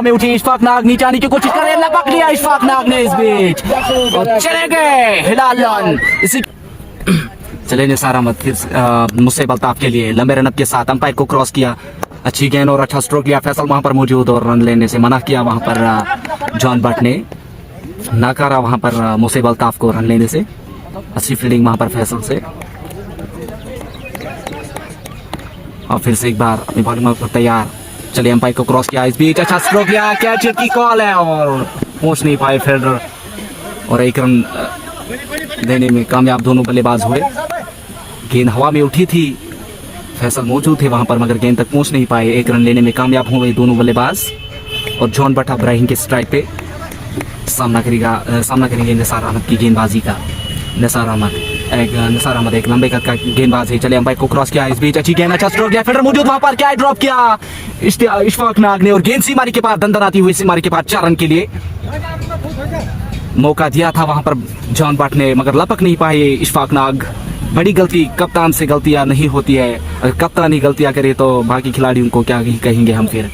में उठी इशफाक नाग, नीचे आने की कोशिश कर रहे हैं, लपक लिया इशफाक नाग ने इस बीच और चले गए हिलाल रन। इसी चले निसार अहमद फिर मुसेब अल्ताफ के लिए लंबे रन के साथ अंपायर को क्रॉस किया, अच्छी गेंद और अच्छा स्ट्रोक लिया। फैसल वहां पर मौजूद और रन लेने से मना किया वहां पर जॉन बट ने, नकारा वहां पर मुसेब अल्ताफ को रन लेने से। अच्छी फील्डिंग वहां पर फैसल से और फिर से एक बार अपनी बॉलिंग पर तैयार। चलिए अंपायर को क्रॉस किया, इस बीच अच्छा स्ट्रोक लिया, कैच की कॉल है और पहुंच नहीं पाए फील्डर और एक रन देने में कामयाब दोनों बल्लेबाज हुए। गेंद हवा में उठी थी, फैसल मौजूद थे वहां पर मगर गेंद तक पहुंच नहीं पाए। एक रन लेने में कामयाब हुए दोनों बल्लेबाज और जॉन बट इब्राहिम के स्ट्राइक पे सामना करेंगे निसार अहमद की गेंदबाजी का। निसार अहमद एक लंबे कद का गेंदबाज है। चले अंपायर को क्रॉस किया, इस बीच अच्छी गेंद, अच्छा स्ट्रोक किया, फील्डर मौजूद वहां पर, क्या ड्रॉप किया इशफाक नाग ने और गेंद सीमारी के पार दंदनाती हुई सीमारी के पार 4 रन के लिए मौका दिया था वहां पर जॉन बट ने मगर लपक नहीं पाए इशफाक नाग। बड़ी गलती, कप्तान से गलतियां नहीं होती है, अगर कप्तान ही गलतियां करे तो बाकी खिलाड़ियों को क्या कहेंगे हम फिर।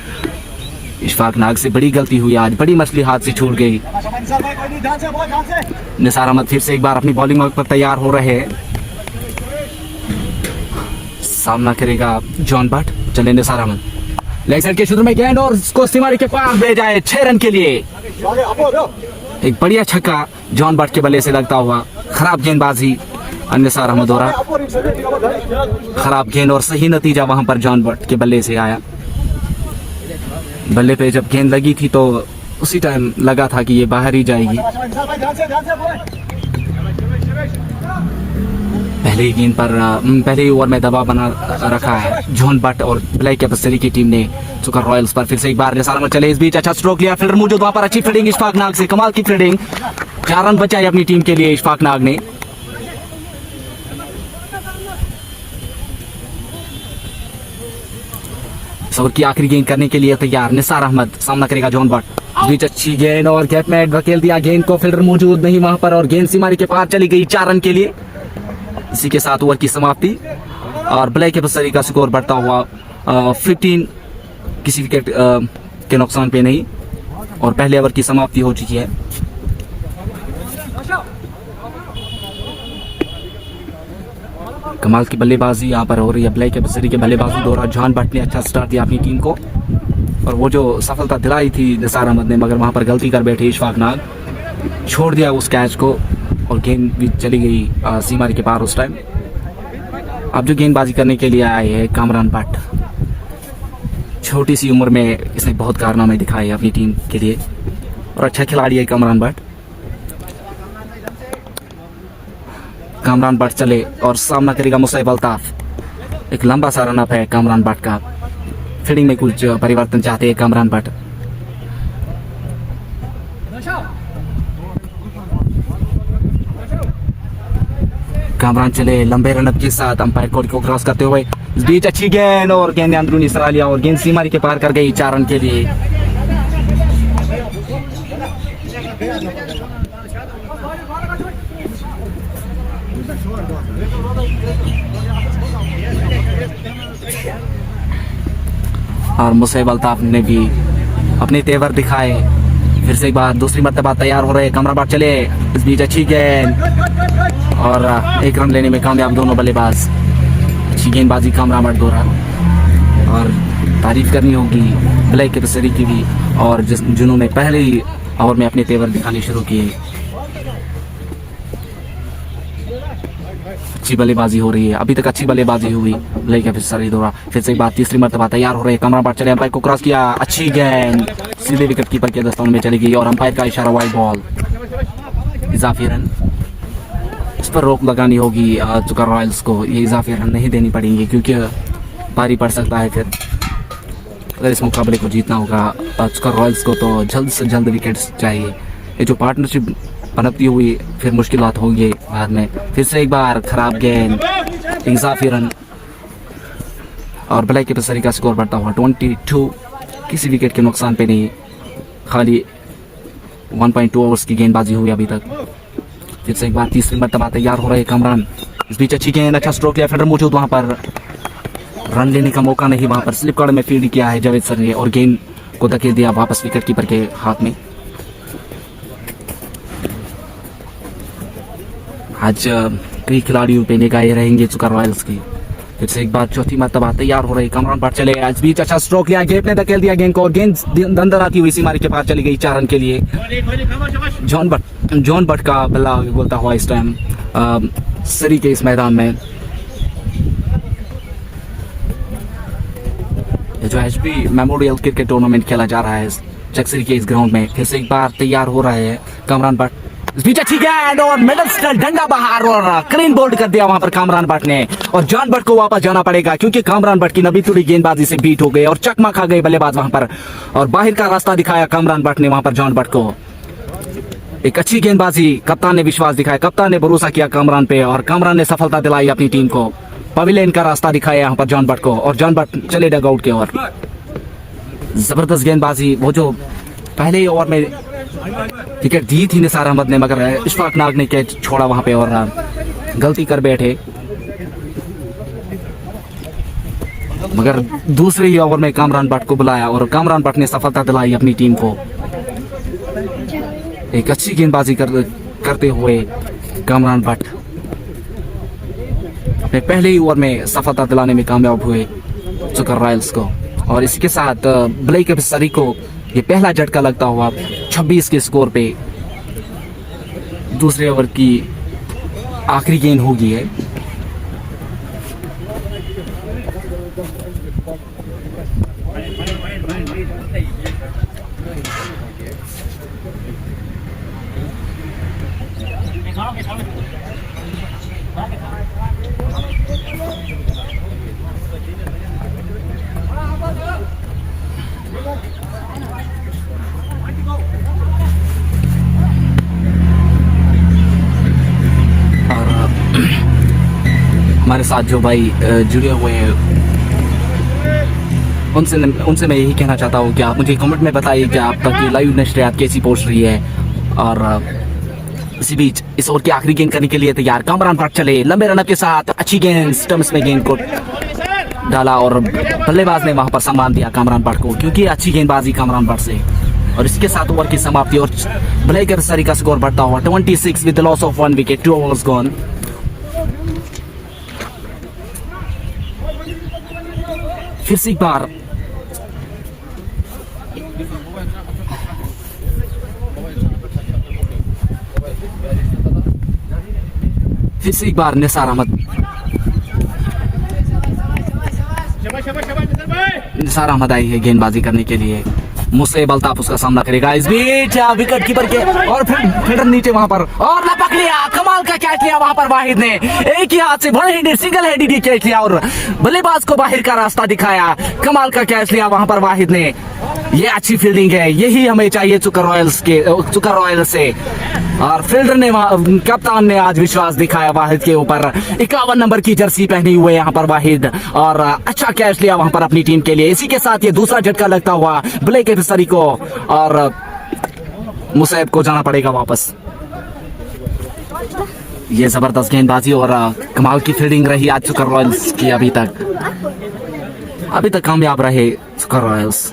इशफाक नाग से बड़ी गलती हुई आज, बड़ी मछली हाथ से छूट गई। निसार अहमद फिर से एक बार अपनी बॉलिंग पर तैयार हो रहे हैं, सामना करेगा जॉन बट। चले निसार अहमद लेग साइड के क्षेत्र में गेंद और उसको सीमारी के पास ले जाए 6 रन के लिए। एक बढ़िया छक्का जॉन बट के बल्ले से लगता हुआ, खराब गेंदबाजी निसार अहमद द्वारा, खराब गेंद और सही नतीजा वहां पर जॉन बट के बल्ले से आया। बल्ले पे जब गेंद लगी थी तो उसी टाइम लगा था कि ये बाहर ही जाएगी। पहले ही गेंद पर पहले ही ओवर में दबाव बना रखा है जॉन बट और ब्लैक कैपेसिटी की टीम ने सुकर रॉयल्स पर। फिर से एक बार निसार अहमद चले, इस बीच अच्छा स्ट्रोक लिया, फील्डर मौजूद वहां पर, अच्छी फील्डिंग इशफाक नाग से, कमाल की फील्डिंग, 4 रन बचाए अपनी टीम के लिए इशफाक नाग ने। ओवर की आखिरी गेंद करने के लिए तैयार निसार अहमद, सामना करेगा जॉन बट। इस बीच अच्छी गेंद और गैप में धकेल दिया गेंद को, फील्डर मौजूद नहीं वहां पर और गेंद सीमारी के पार चली गई 4 रन के लिए। इसी के साथ ओवर की समाप्ति और ब्लैक कैपेसिटी का स्कोर बढ़ता हुआ 15, किसी विकेट के नुकसान पे नहीं और पहले ओवर की समाप्ति हो चुकी है। कमाल की बल्लेबाजी यहाँ पर हो रही है ब्लैक कैपेसिटी के बल्लेबाजी द्वारा। जॉन बट ने अच्छा स्टार्ट दिया अपनी टीम को और वो जो सफलता दिलाई थी निसार अहमद ने, मगर वहां पर गलती कर बैठे इशफाक नाग, छोड़ दिया उस कैच को और गेंद भी चली गई सीमारी के पार उस टाइम। अब जो गेंदबाजी करने के लिए आए हैं कामरान बट, छोटी सी उम्र में इसने बहुत कारनामे दिखाए अपनी टीम के लिए और अच्छा खिलाड़ी है कामरान बट। कामरान बट चले और सामना करेगा मुसेब अल्ताफ। एक लंबा सा रनअप है कामरान बट का, फील्डिंग में कुछ परिवर्तन चाहते हैं कामरान बट। कामरान चले लंबे रनअप के साथ अंपायर को क्रॉस करते हुए, इस बीच अच्छी गेंद और गेंद ने अंदरूनी सरा लिया और गेंद सीमारी के पार कर गई 4 रन के लिए। और मुसेब अल्ताफ ने भी अपने तेवर दिखाए, फिर से एक बार दूसरी मर्तबा तैयार हो रहे कामरान बट चले, इस बीच अच्छी गेंद और 1 रन लेने में कामयाब दोनों बल्लेबाज। अच्छी गेंदबाजी कामरान बट द्वारा और तारीफ करनी होगी ब्लैक कैपेसिटी की भी और जिन्होंने पहले ही ओवर में अपने तेवर दिखाने शुरू किए। अच्छी बल्लेबाजी हो रही है, अभी तक अच्छी बल्लेबाजी हुई ब्लैक कैपेसिटी द्वारा। फिर से एक बार तीसरी मर्तबा तैयार हो रहे कामरान बट चले, अंपायर को क्रॉस किया, अच्छी गेंद सीधे विकेट कीपर के दस्ताने में चली गई और अंपायर का इशारा वाइड बॉल, इजाफी रन। इस पर रोक लगानी होगी सुकर रॉयल्स को, ये इजाफी रन नहीं देनी पड़ेंगे क्योंकि भारी पड़ सकता है फिर अगर इस मुकाबले को जीतना होगा सुकर रॉयल्स को, तो जल्द से जल्द विकेट्स चाहिए। ये जो पार्टनरशिप पनपती हुई फिर मुश्किलात होंगी बाद में। फिर से एक बार खराब गेंद, इजाफी रन और ब्लैक कैपेसिटी का स्कोर बढ़ता हुआ 22, किसी विकेट के नुकसान पे नहीं, खाली 1.2 ओवर्स की गेंदबाजी हुई अभी तक। फिर से एक बार तीसरी मर्तबा तैयार हो रहे कामरान, इस बीच अच्छी गेंद, अच्छा स्ट्रोक लिया, फील्डर मौजूद वहां पर, रन लेने का मौका नहीं वहां पर, स्लिप कार्ड में फील्ड किया है जावेद सर ने और गेंद को धकेल दिया वापस विकेट कीपर के हाथ में। आज कई खिलाड़ियों पे निगाहें रहेंगे चुका रॉयल्स की। फिर से एक बार चौथी मरतबा तैयार हो रही, कमरान भट्ट चले, आज बीच अच्छा स्ट्रोक लिया, गेंद ने धकेल दिया गेंद को और गेंद दंदर आती हुई सीमारी के पार चली गई 4 रन के लिए। जॉन बट का बल्ला बोलता हुआ इस टाइम सरी के इस मैदान में। जो एचपी मेमोरियल क्रिकेट टूर्नामेंट खेला जा रहा है चकसरी के इस ग्राउंड में, फिर से एक बार तैयार हो रहा है कमरान भट्ट। इस बीच अच्छी गेंद और मिडल स्टल डंडा बाहर और क्लीन बोल्ड कर दिया वहां पर कामरान भट्ट ने। और जॉन बट को वापस जाना पड़ेगा क्योंकि कामरान भट्ट की नबी तुड़ी गेंदबाजी से बीट हो गई और चकमा खा गए बल्लेबाज वहां पर, और बाहर का रास्ता दिखाया कामरान भट्ट ने वहां पर जॉन बट को। एक अच्छी गेंदबाजी, कप्तान ने विश्वास दिखाया, कप्तान ने भरोसा किया कामरान पे और कामरान ने सफलता दिलाई अपनी टीम को। पवेलियन का रास्ता दिखाया यहाँ पर जॉन बट को और जॉन बट चले डगआउट की ओर। जबरदस्त गेंदबाजी, वो जो पहले ओवर में विकेट दी थी निसार अहमद ने, मगर इशफाक नाग ने कैच छोड़ा वहां पे और गलती कर बैठे। मगर दूसरे ही ओवर में कामरान भट्ट को बुलाया और कामरान भट्ट ने सफलता दिलाई अपनी टीम को। एक अच्छी गेंदबाजी करते हुए कामरान भट्ट पहले ही ओवर में सफलता दिलाने में कामयाब हुए चुकर रॉयल्स को। और इसके साथ ब्लेक एफिसरी को ये पहला झटका लगता हुआ 26 के स्कोर पे दूसरे ओवर की आखिरी गेंद होगी है। हमारे साथ जो भाई जुड़े हुए हैं उनसे मैं यही कहना चाहता हूँ कि आप मुझे कमेंट में बताइए कि आप तक ये लाइव नशरियात कैसी पहुँच रही है। और इसी बीच इस ओवर की आखिरी गेंद करने के लिए तैयार कामरान भट्ट चले, लंबे रनअप के साथ अच्छी गेंद स्टंप्स में गेंद को डाला और बल्लेबाज ने वहां पर सम्मान दिया कामरान भट्ट को क्योंकि अच्छी गेंदबाजी कामरान भट्ट से। और इसके साथ ओवर की समाप्ति और ब्लेक एफिसरी का स्कोर बढ़ता हुआ 26 with loss of 1 wicket, 2 overs gone. फिर से एक बार निसार अहमद आई है गेंदबाजी करने के लिए। मुसेब अल्ताफ उसका सामना करेगा, इस बीच विकेट कीपर के और फिर नीचे वहां पर और लपक लिया, कमाल का कैच लिया वहां पर वाहिद ने, एक ही हाथ से one handed single handed catch लिया और बल्लेबाज को बाहर का रास्ता दिखाया। कमाल का कैच लिया वहां पर वाहिद ने। ये अच्छी फील्डिंग है, यही हमें चाहिए चुका रॉयल्स से। और फील्डर ने कप्तान ने आज विश्वास दिखाया वाहिद के ऊपर। 51 नंबर की जर्सी पहनी हुए यहाँ पर वाहिद और अच्छा कैच लिया वहां पर अपनी टीम के लिए। इसी के साथ ये दूसरा झटका लगता हुआ ब्लेक एफिसरी को और मुसैब को जाना पड़ेगा वापस। ये जबरदस्त गेंदबाजी और कमाल की फील्डिंग रही आज चुका रॉयल्स की। अभी तक कामयाब रहे चुका रॉयल्स।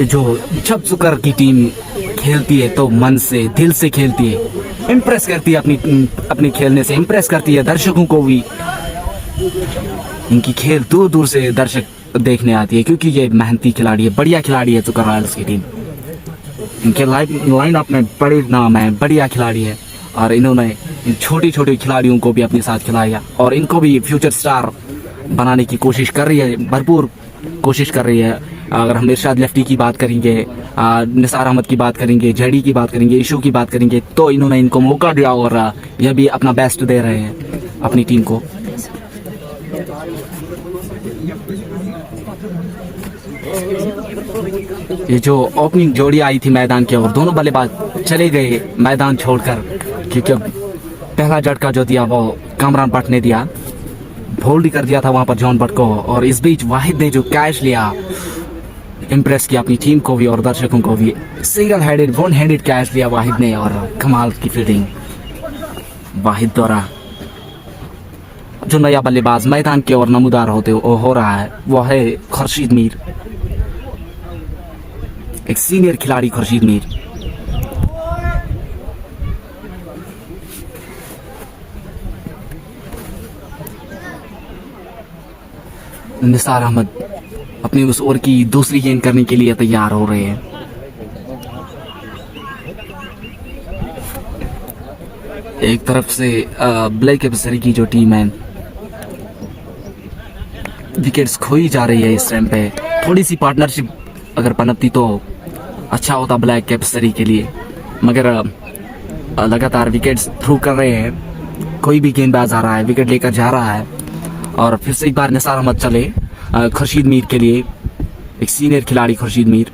जो जब सुकर की टीम खेलती है तो मन से दिल से खेलती है, इम्प्रेस करती है अपने खेलने से, इम्प्रेस करती है दर्शकों को भी। इनकी खेल दूर दूर से दर्शक देखने आती है क्योंकि ये मेहनती खिलाड़ी है, बढ़िया खिलाड़ी है सुकर रॉयल्स की टीम। इनके लाइन अप में बड़े नाम है, बढ़िया खिलाड़ी है और इन्होंने इन छोटी छोटी खिलाड़ियों को भी अपने साथ खिलाया और इनको भी फ्यूचर स्टार बनाने की कोशिश कर रही है, भरपूर कोशिश कर रही है। अगर हम इरशाद लेफ्टी की बात करेंगे, निसार अहमद की बात करेंगे, जेडी की बात करेंगे, इशू की बात करेंगे, तो इन्होंने इनको मौका दिया और यह भी अपना बेस्ट दे रहे हैं अपनी टीम को। ये जो ओपनिंग जोड़ी आई थी मैदान के और दोनों बल्लेबाज चले गए मैदान छोड़कर क्योंकि पहला झटका जो दिया वो कामरान भट्ट ने दिया, होल्ड कर दिया था वहां पर जॉन भट्ट को। और इस बीच वाहिद ने जो कैच लिया, इम्प्रेस किया अपनी टीम को भी और दर्शकों को भी। Single handed one handed catch लिया वाहिद ने और कमाल की फील्डिंग वाहिद द्वारा। जो नया बल्लेबाज मैदान के और नमूदार हो रहा है वो है खुर्शीद मीर, एक सीनियर खिलाड़ी खुर्शीद मीर। निसार अहमद अपनी उस ओवर की दूसरी गेंद करने के लिए तैयार हो रहे हैं। एक तरफ से ब्लैक एफएसआर की जो टीम है विकेट्स खोई जा रही है इस टाइम पे। थोड़ी सी पार्टनरशिप अगर पनपती तो अच्छा होता ब्लैक एफएसआर के लिए, मगर लगातार विकेट्स थ्रू कर रहे हैं। कोई भी गेंदबाज आ रहा है विकेट लेकर जा रहा है। और फिर से एक बार निसार अहमद चले खुर्शीद मीर के लिए, एक सीनियर खिलाड़ी खुर्शीद मीर,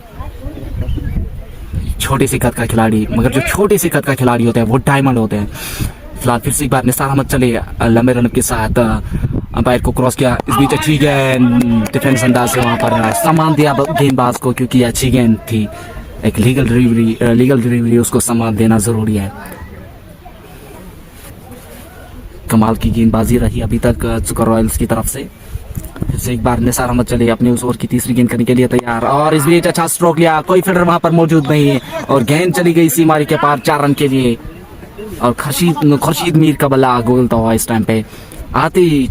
छोटे से कद का खिलाड़ी, मगर जो छोटे से कद का खिलाड़ी होते हैं वो डायमंड होते हैं। फिलहाल फिर से एक बार निसार अहमद चले लंबे रन के साथ, अंपायर को क्रॉस किया। इस बीच अच्छी गेंद डिफेंस अंदाज से वहां पर सम्मान दिया गेंदबाज को, क्योंकि अच्छी गेंद थी। एक लीगल डिलीवरी उसको सम्मान देना जरूरी है। कमाल की गेंदबाजी रही अभी तक चुका रॉयल्स की तरफ से। फिर से एक बार निसार अहमद चले अपने उस ओवर की तीसरी गेंद करने के लिए तैयार, और इस बीच अच्छा स्ट्रोक लिया। कोई फील्डर वहां पर मौजूद नहीं है और गेंद चली गई सीमारी के पार 4 रन के लिए। और खुर्शीद मीर का बल्ला गोलता हुआ इस टाइम पे आते ही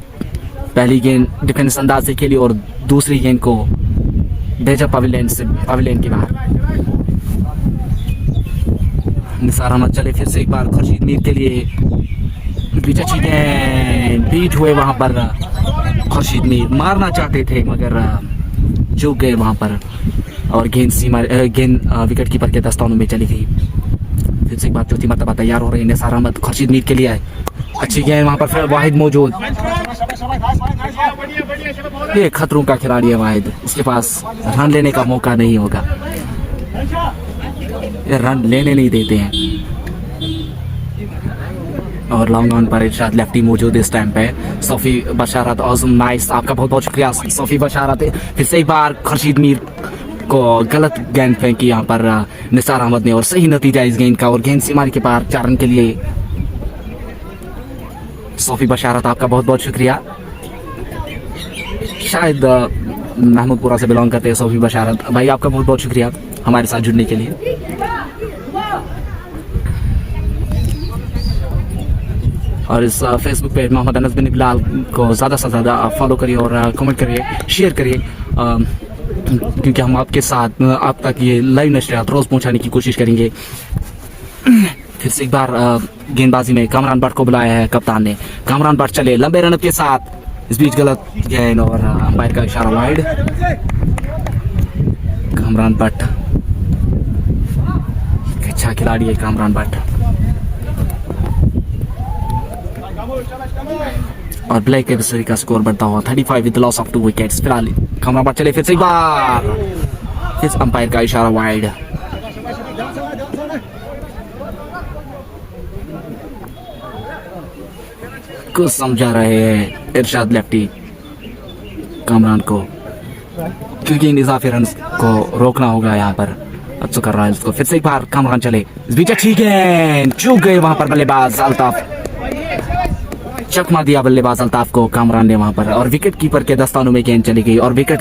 पहली गेंद डिफेंस अंदाज से खेली और दूसरी गेंद को भेजा पवेलियन के बाहर। निसार अहमद चले फिर से एक बार खुर्शीद मीर के लिए, बीच अच्छी गेंद, बीट हुए वहां पर खुर्शीद मीर, मारना चाहते थे मगर चूक गए वहां पर, और गेंद विकेट कीपर के दस्तानों में चली गई। फिर से एक बार चौथी मरतबा तैयार हो रहे हैं निसार अहमद खुर्शीद मीर के लिए। अच्छी गेंद वहां पर, फिर वाहिद मौजूद, ये खतरों का खिलाड़ी है वाहिद, इसके पास रन लेने का मौका नहीं होगा, ये रन लेने नहीं देते हैं। और लॉन्ग ऑन पर इरशाद लेफ्टी मौजूद इस टाइम पे। सोफी बशारत आज़म नाइस, आपका बहुत बहुत शुक्रिया सोफी बशारत। फिर से एक बार खुर्शीद मीर को गलत गेंद फेंकी यहाँ पर निसार अहमद ने, और सही नतीजा इस गेंद का, और गेंद सीमारी के पार 4 रन के लिए। सोफी बशारत आपका बहुत बहुत शुक्रिया। शायद महमूदपुरा से बिलोंग करते हैं सोफी बशारत भाई, आपका बहुत बहुत शुक्रिया हमारे साथ जुड़ने के लिए। और इस फेसबुक पेज मोहम्मद अनस बिन बिलाल को ज़्यादा से ज़्यादा फॉलो करिए और कमेंट करिए, शेयर करिए, क्योंकि हम आपके साथ आप तक ये लाइव नशरियात रोज़ पहुंचाने की कोशिश करेंगे। फिर से एक बार गेंदबाजी में कामरान भट्ट को बुलाया है कप्तान ने। कामरान भट्ट चले लंबे रन के साथ, इस बीच गलत गेंद और अंपायर का इशारा वाइड। कामरान भट्ट अच्छा खिलाड़ी है कामरान भट्ट। और ब्लैक एफएसआर का स्कोर बढ़ता हुआ 35 विद लॉस ऑफ 2 विकेट्स। फिलहाल कामरान भट्ट चले फिर से एक बार, फिर अंपायर का इशारा वाइड। कुछ समझा रहे हैं इरशाद लेफ्टी कामरान को, क्योंकि इन इजाफी रन को रोकना होगा यहाँ पर अच्छा कर रहा है उसको। फिर से एक बार कामरान चले, इस बीच ठीक है, चूक गए वहां पर बल्लेबाज अल्ताफ, चकमा दिया बल्लेबाज अल्ताफ को कामरान ने वहां पर, और विकेट कीपर के दस्तानों में गेंद चली गई। और विकेट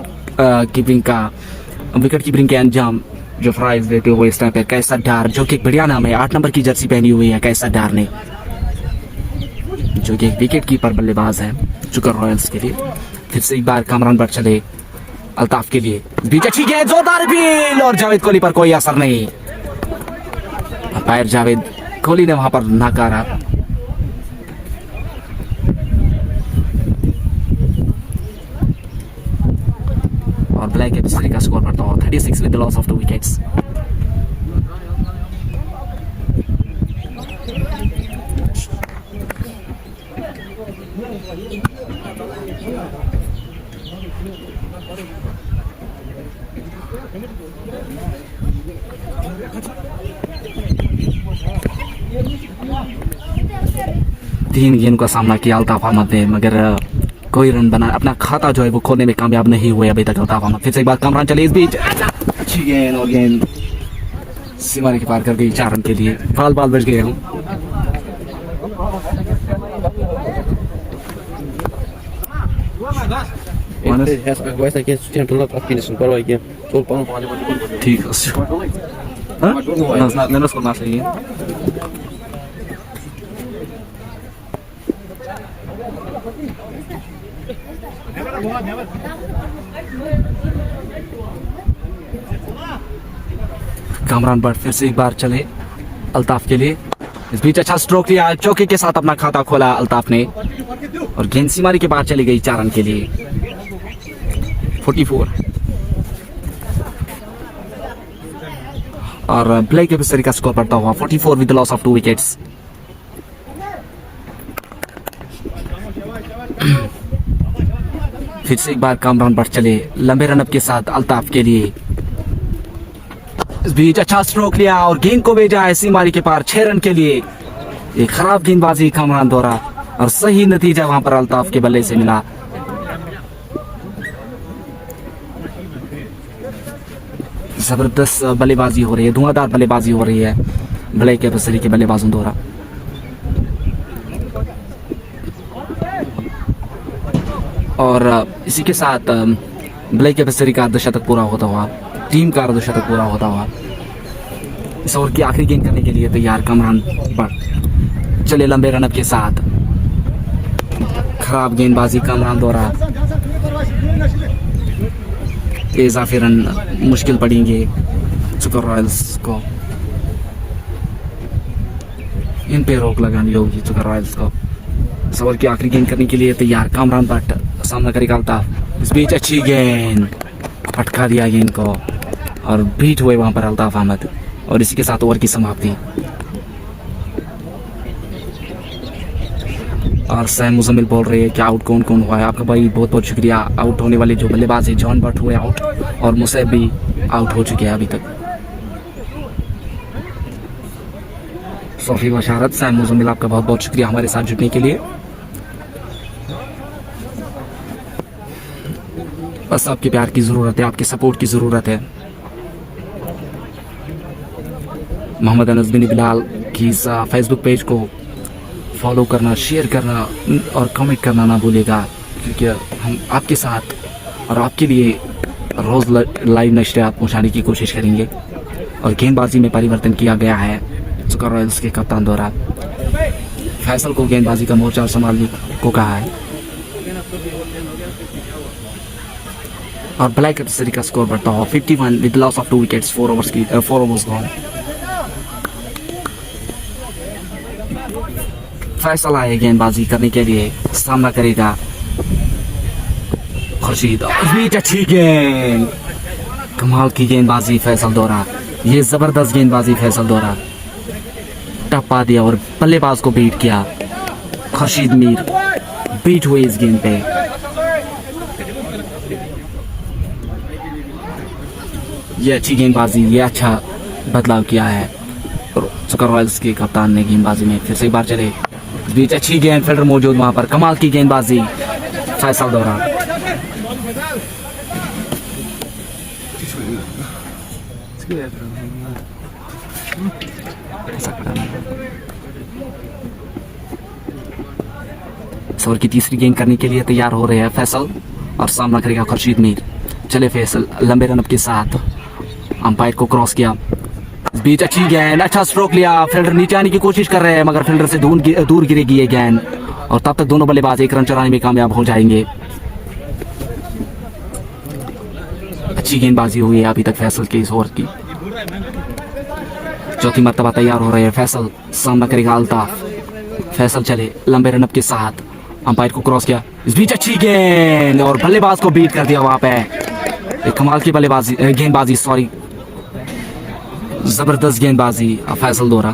कीपिंग के अंजाम जो प्राइज देते हुए इस टाइम पे कैसर डार, जो कि बढ़िया नाम है, 8 नंबर की जर्सी पहनी हुई है कैसर डार ने, जो कि एक विकेट कीपर बल्लेबाज है चुकर रॉयल्स के लिए। फिर से एक बार कामरान भट्ट चले अल्ताफ के लिए, बीच अच्छी गेंद, जोरदार अपील, और जावेद कोहली पर कोई असर नहीं। अंपायर जावेद कोहली ने वहां पर नकारा। और ब्लैक एफएसआर का स्कोर बढ़ता हुआ 36 with the loss of 2 wickets. तीन गेंद का सामना किया अल्ताफ अहमद ने, मगर कोई रन बना अपना खाता जो है वो खोलने में कामयाब नहीं हुए अभी तक अल्ताफ अहमद। फिर से एक बार कामरान चले, इस बीच अच्छी गेंद, और गेंद सीमा के पार कर गई 4 रन के लिए। बाल बच गए हम। Manas? Essa aqui é sustento lá para aqui, para aqui. Só para ठीक है हाँ ना सुनना चाहिए कामरान भट्ट फिर से एक बार चले अल्ताफ के लिए। इस बीच अच्छा स्ट्रोक लिया, चौके के साथ अपना खाता खोला अल्ताफ ने और गेंद सीमारी के बाहर चली गई 4 रन के लिए। 44 और ब्लेक एफिसरी का स्कोर बढ़ता हुआ 44 विद लॉस ऑफ 2 विकेट्स। फिर से एक बार कामरान भट्ट चले लंबे रनअप के साथ अल्ताफ के लिए। इस बीच अच्छा स्ट्रोक लिया और गेंद को भेजा है सीमारी के पार 6 रन के लिए। एक खराब गेंदबाजी कामरान द्वारा और सही नतीजा वहां पर अल्ताफ के बल्ले से मिला। जबरदस्त बल्लेबाजी हो रही है, धुआंधार बल्लेबाजी हो रही है ब्लेक एफिसरी के बल्लेबाजों द्वारा। और इसी के साथ ब्लेक एफिसरी का अर्धशतक पूरा होता हुआ, टीम का अर्धशतक पूरा होता हुआ। इस ओवर की आखिरी गेंद करने के लिए तैयार कामरान भट्ट चले लंबे रनअप के साथ। खराब गेंदबाजी कामरान द्वारा, इजाफी रन मुश्किल पड़ेंगे सुपर रॉयल्स को। इन पे रोक लगानी होगी सुपर रॉयल्स को। इस ओवर की आखिरी गेंद करने के लिए तैयार कामरान भट्ट, सामना करेगा अल्ताफ। इस बीच अच्छी गेंद, फटका दिया गेंद को और बीट हुए वहां पर अल्ताफ अहमद और इसी के साथ ओवर की समाप्ति। और सैम मुजम्मिल बोल रहे हैं कि आउट कौन कौन हुआ है। आपका भाई बहुत बहुत शुक्रिया। आउट होने वाले जो बल्लेबाज है जॉन भट्ट हुए आउट और मुसैब भी आउट हो चुके हैं अभी तक। सोफी बशारत, सैम मुजम्मिल, आपका बहुत बहुत शुक्रिया हमारे साथ जुड़ने के लिए। बस आपके प्यार की ज़रूरत है, आपके सपोर्ट की ज़रूरत है। मोहम्मद अनस बिन बिलाल की इस फेसबुक पेज को फॉलो करना, शेयर करना और कमेंट करना ना भूलेगा, क्योंकि हम आपके साथ और आपके लिए रोज़ लाइव नशरियात पहुँचाने की कोशिश करेंगे। और गेंदबाजी में परिवर्तन किया गया है सुपर रॉयल्स के कप्तान द्वारा। फैसल को गेंदबाजी का मोर्चा संभालने को कहा है। और ब्लैक एफिसरी का स्कोर बढ़ता हुआ 51 with loss of 2 wickets, 4 overs gone. Faisal आए गेंदबाजी करने के लिए, सामना करेगा खुर्शीद। इस बीच अच्छी गेंद, कमाल की गेंदबाजी फैसल द्वारा, ये जबरदस्त गेंदबाजी फैसल द्वारा। टप्पा दिया और बल्लेबाज को बीट किया। खुर्शीद मीर बीट हुए इस गेंद पे। ये अच्छी गेंदबाजी, ये अच्छा बदलाव किया है सुपर रॉयल्स के कप्तान ने गेंदबाजी में। फिर से एक बार चले, इस बीच अच्छी गेंद, फील्डर मौजूद वहां पर, कमाल की गेंदबाजी फैसल द्वारा। ओवर की तीसरी गेंद करने के लिए तैयार हो रहे हैं फैसल और सामना करेगा खुर्शीद मीर। चले फैसल लंबे रनअप के साथ, अंपायर को क्रॉस किया। इस बीच अच्छी गेंद, अच्छा स्ट्रोक लिया। फील्डर नीचे आने की कोशिश कर रहे हैं मगर फील्डर से दूर गिरेगी ये गेंद और तब तक दोनों बल्लेबाज 1 रन चुराने में कामयाब हो जाएंगे। अच्छी गेंदबाजी हुई है अभी तक फैसल के इस ओवर की। चौथी मर्तबा तैयार हो रहे हैं फैसल, सामना करेगा अल्ताफ। फैसल चले लंबे रनअप के साथ, अंपायर को क्रॉस किया। इस बीच अच्छी गेंद और बल्लेबाज को बीट कर दिया वहां पे। एक कमाल की गेंदबाजी, सॉरी, जबरदस्त गेंदबाजी फैसल द्वारा।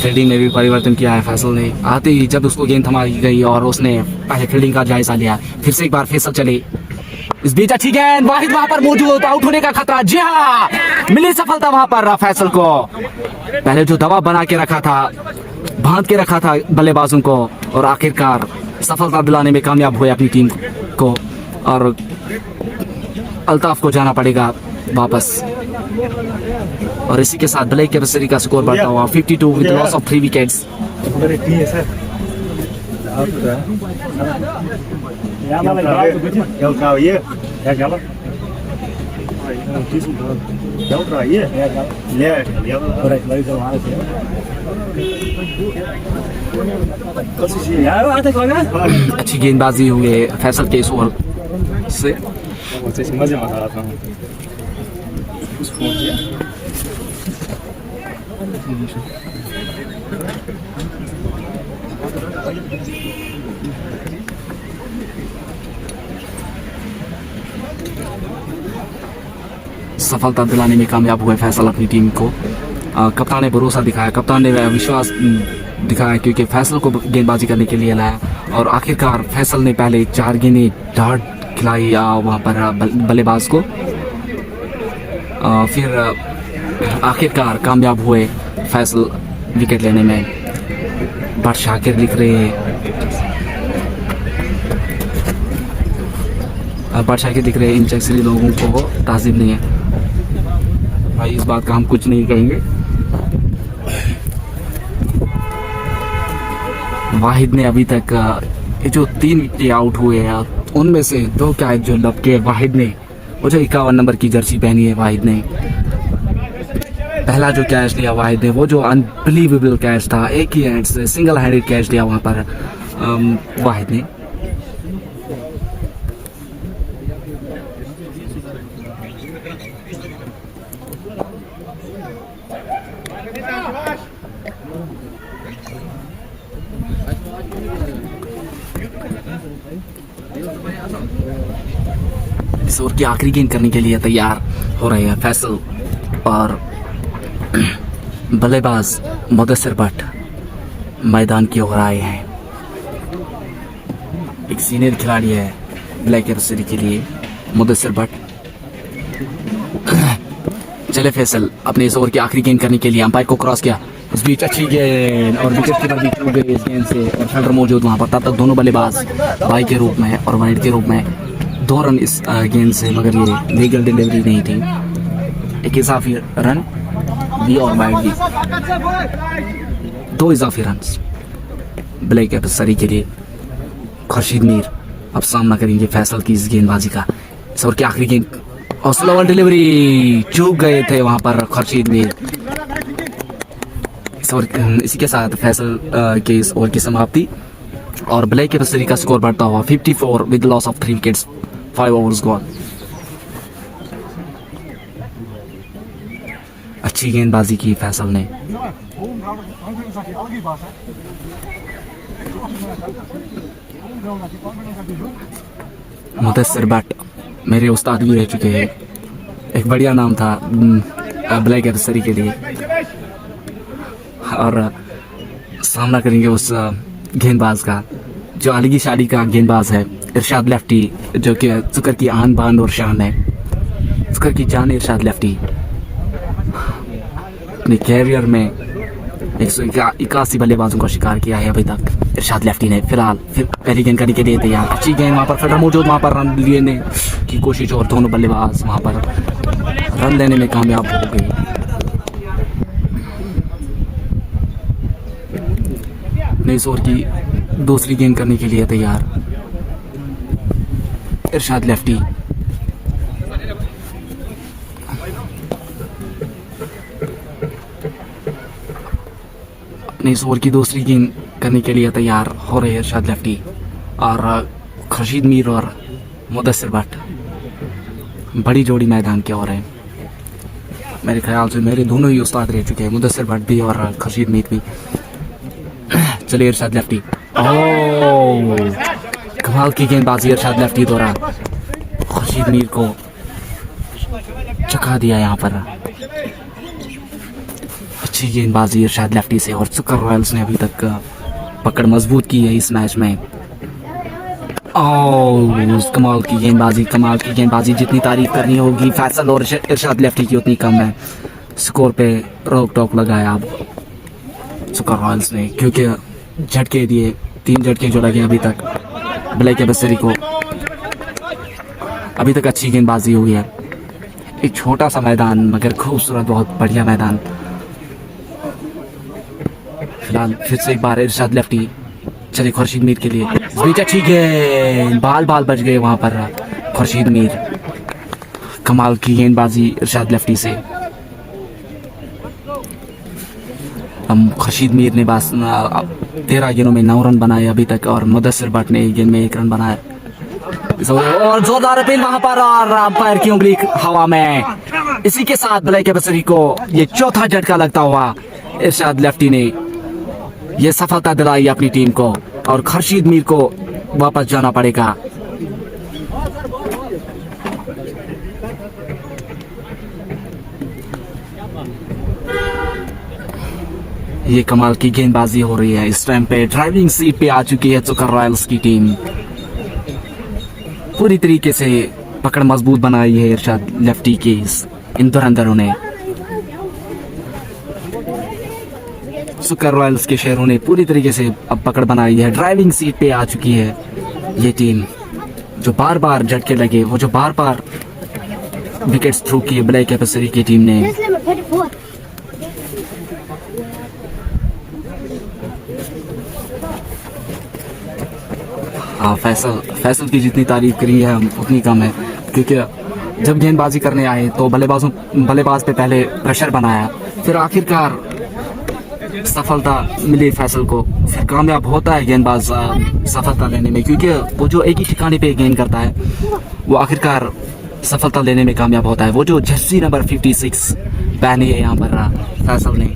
फील्डिंग में भी परिवर्तन किया है फैसल ने। आते ही जब उसको गेंद थमाई गई और उसने पहले फील्डिंग का जायजा लिया। फिर से एक बार फैसल चले, इस बीच अच्छी गेंद, वाहिद वहां पर मौजूद, आउट होने का खतरा। जी हाँ, मिली सफलता वहां पर फैसल को। पहले जो दबाव बना के रखा था, बांध के रखा था बल्लेबाजों को, और आखिरकार सफलता दिलाने में कामयाब हुए अपनी टीम को। और अल्ताफ को जाना पड़ेगा वापस। और इसी के साथ ब्लेक एफिसरी का स्कोर बढ़ता हुआ 52 with loss of 3 wickets. Kéo cao ý. Kéo lắm. Kéo rồi ý. Lẹ, léo. अच्छी गेंदबाजी हुई है फैसल के इस ओवर से। सफलता दिलाने में कामयाब हुए फैसल अपनी टीम को। कप्तान ने भरोसा दिखाया, कप्तान ने विश्वास दिखाया क्योंकि फैसल को गेंदबाजी करने के लिए लाया और आखिरकार फैसल ने पहले 4 गेंदें डार्ट खिलाई वहाँ पर बल्लेबाज को। फिर आखिरकार कामयाब हुए फैसल विकेट लेने में। बट शाकिर लिख रहे हैं, इन चक्सरी लोगों को ताज़ीब नहीं है भाई, इस बात का हम कुछ नहीं कहेंगे। वाहिद ने अभी तक ये जो 3 विकेट आउट हुए हैं उनमें से 2 कैच जो लपके वाहिद ने, वो जो 51 नंबर की जर्सी पहनी है वाहिद ने, पहला जो कैच लिया वाहिद ने, वो जो अनबिलीवेबल कैच था, एक ही हैंड से सिंगल हैंडेड कैच लिया वहाँ पर वाहिद ने। इस ओवर की आखिरी गेंद करने के लिए तैयार हो रहे हैं फैसल और बल्लेबाज मुदस्सिर भट्ट मैदान की ओर आए हैं। एक सीनियर खिलाड़ी है ब्लैक एफसी के लिए मुदस्सिर भट्ट। चले फैसल अपने इस ओवर की आखिरी गेंद करने के लिए अंपायर को क्रॉस किया, इस बीच अच्छी गेंद और विकेट कीपर भी टूट गई इस गेंद से और फील्डर मौजूद वहां पर। तब तक दोनों बल्लेबाज बाई के रूप में और वाइड के रूप में 2 रन इस गेंद से, मगर ये लीगल डिलीवरी नहीं थी। एक इजाफी रन भी और वाइड भी, 2 इजाफी रन ब्लैक एफसी के लिए। खुर्शीद मीर अब सामना करेंगे फैसल की इस गेंदबाजी का। इस ओवर की आखिरी गेंद और स्लो डिलीवरी, चूक गए थे वहां पर खुर्शीद मीर। इसी के साथ फैसल के इस ओवर की समाप्ति और ब्लैक एफसी का स्कोर बढ़ता हुआ 54 with loss of 3 wickets, 5 overs gone. अच्छी गेंदबाजी की फैसल ने। मुदस्सिर भट्ट मेरे उस्ताद भी रह चुके हैं, एक बढ़िया नाम था ब्लैक एफसी के लिए। और सामना करेंगे उस गेंदबाज का जो अली की शादी का गेंदबाज है, इरशाद लेफ्टी, जो कि जुकर की आन बान और शान है, जुकर की जान इरशाद लेफ्टी। अपने कैरियर में 181 बल्लेबाजों का शिकार किया है अभी तक इरशाद लेफ्टी ने। फिलहाल फिर पहली गेंद करने के लिए तैयार, अच्छी गेंद वहाँ पर फील्डर मौजूद, वहाँ पर रन लेने की कोशिश और दोनों बल्लेबाज वहाँ पर रन लेने में कामयाब हो गए। इस ओवर की दूसरी गेंद करने के लिए तैयार इरशाद लेफ्टी। अपने इस ओवर की दूसरी गेंद करने के लिए तैयार हो रहे इरशाद लेफ्टी और खुर्शीद मीर और मुदस्सिर भट्ट बड़ी जोड़ी मैदान की ओर है। मेरे ख्याल से मेरे दोनों ही उस्ताद रह चुके हैं, मुदस्सिर भट्ट भी और खुर्शीद मीर भी। चलिए इरशाद लेफ्टी, ओह कमाल की गेंदबाजी इरशाद लेफ्टी द्वारा खुर्शीद मीर को चुका दिया यहाँ पर। अच्छी गेंदबाजी इरशाद लेफ्टी से और सुकर रॉयल्स ने अभी तक पकड़ मजबूत की है इस मैच में। ओह कमाल की गेंदबाजी, जितनी तारीफ करनी होगी फैसल और इरशाद लेफ्टी की उतनी कम है। स्कोर पे रोक टोक लगाया अब सुकर रॉयल्स ने, क्योंकि झटके दिए, 3 झटके जो लगे अभी तक ब्लैक एफसी को। अभी तक अच्छी गेंदबाजी हुई है, एक छोटा सा मैदान मगर खूबसूरत, बहुत बढ़िया मैदान। फिलहाल फिर से एक बार इरशाद लेफ्टी चले खुर्शीद मीर के लिए, इस बीच अच्छी गेंद, बाल बच गए वहां पर खुर्शीद मीर। कमाल की गेंदबाजी इरशाद लेफ्टी से। हम खुर्शीद मीर ने बस 13 गेंदों में 9 रन बनाए अभी तक, और मुदस्सिर भट्ट ने 1 गेंद में 1 रन बनाया। और जोरदार अपील वहां पर, और अंपायर की उंगली हवा में। इसी के साथ ब्लैक एफएसआर को ये चौथा झटका लगता हुआ इरशाद लेफ्टी ने ये सफलता दिलाई अपनी टीम को, और खुर्शीद मीर को वापस जाना पड़ेगा। ये कमाल की गेंदबाजी हो रही है इस टाइम पे। ड्राइविंग सीट पे आ चुकी है चुकर रॉयल्स की टीम। पूरी तरीके से पकड़ मजबूत बनाई है इरशाद लेफ्टी की इन धुरंधरों ने। चुकर रॉयल्स के शेरों ने पूरी तरीके से अब पकड़ बनाई है। ड्राइविंग सीट पे आ चुकी है ये टीम। जो बार बार झटके लगे, वो जो बार बार विकेट्स थ्रू किए ब्लैक एफएसआर की टीम ने, फैसल की जितनी तारीफ करी है उतनी कम है, क्योंकि जब गेंदबाजी करने आए तो बल्लेबाज पे पहले प्रेशर बनाया, फिर आखिरकार सफलता मिली फैसल को। फिर कामयाब होता है गेंदबाज सफलता लेने में, क्योंकि वो जो एक ही ठिकाने पे गेंद करता है वो आखिरकार सफलता लेने में कामयाब होता है। वो जो जर्सी नंबर 56 पहनी है यहाँ पर फैसल ने,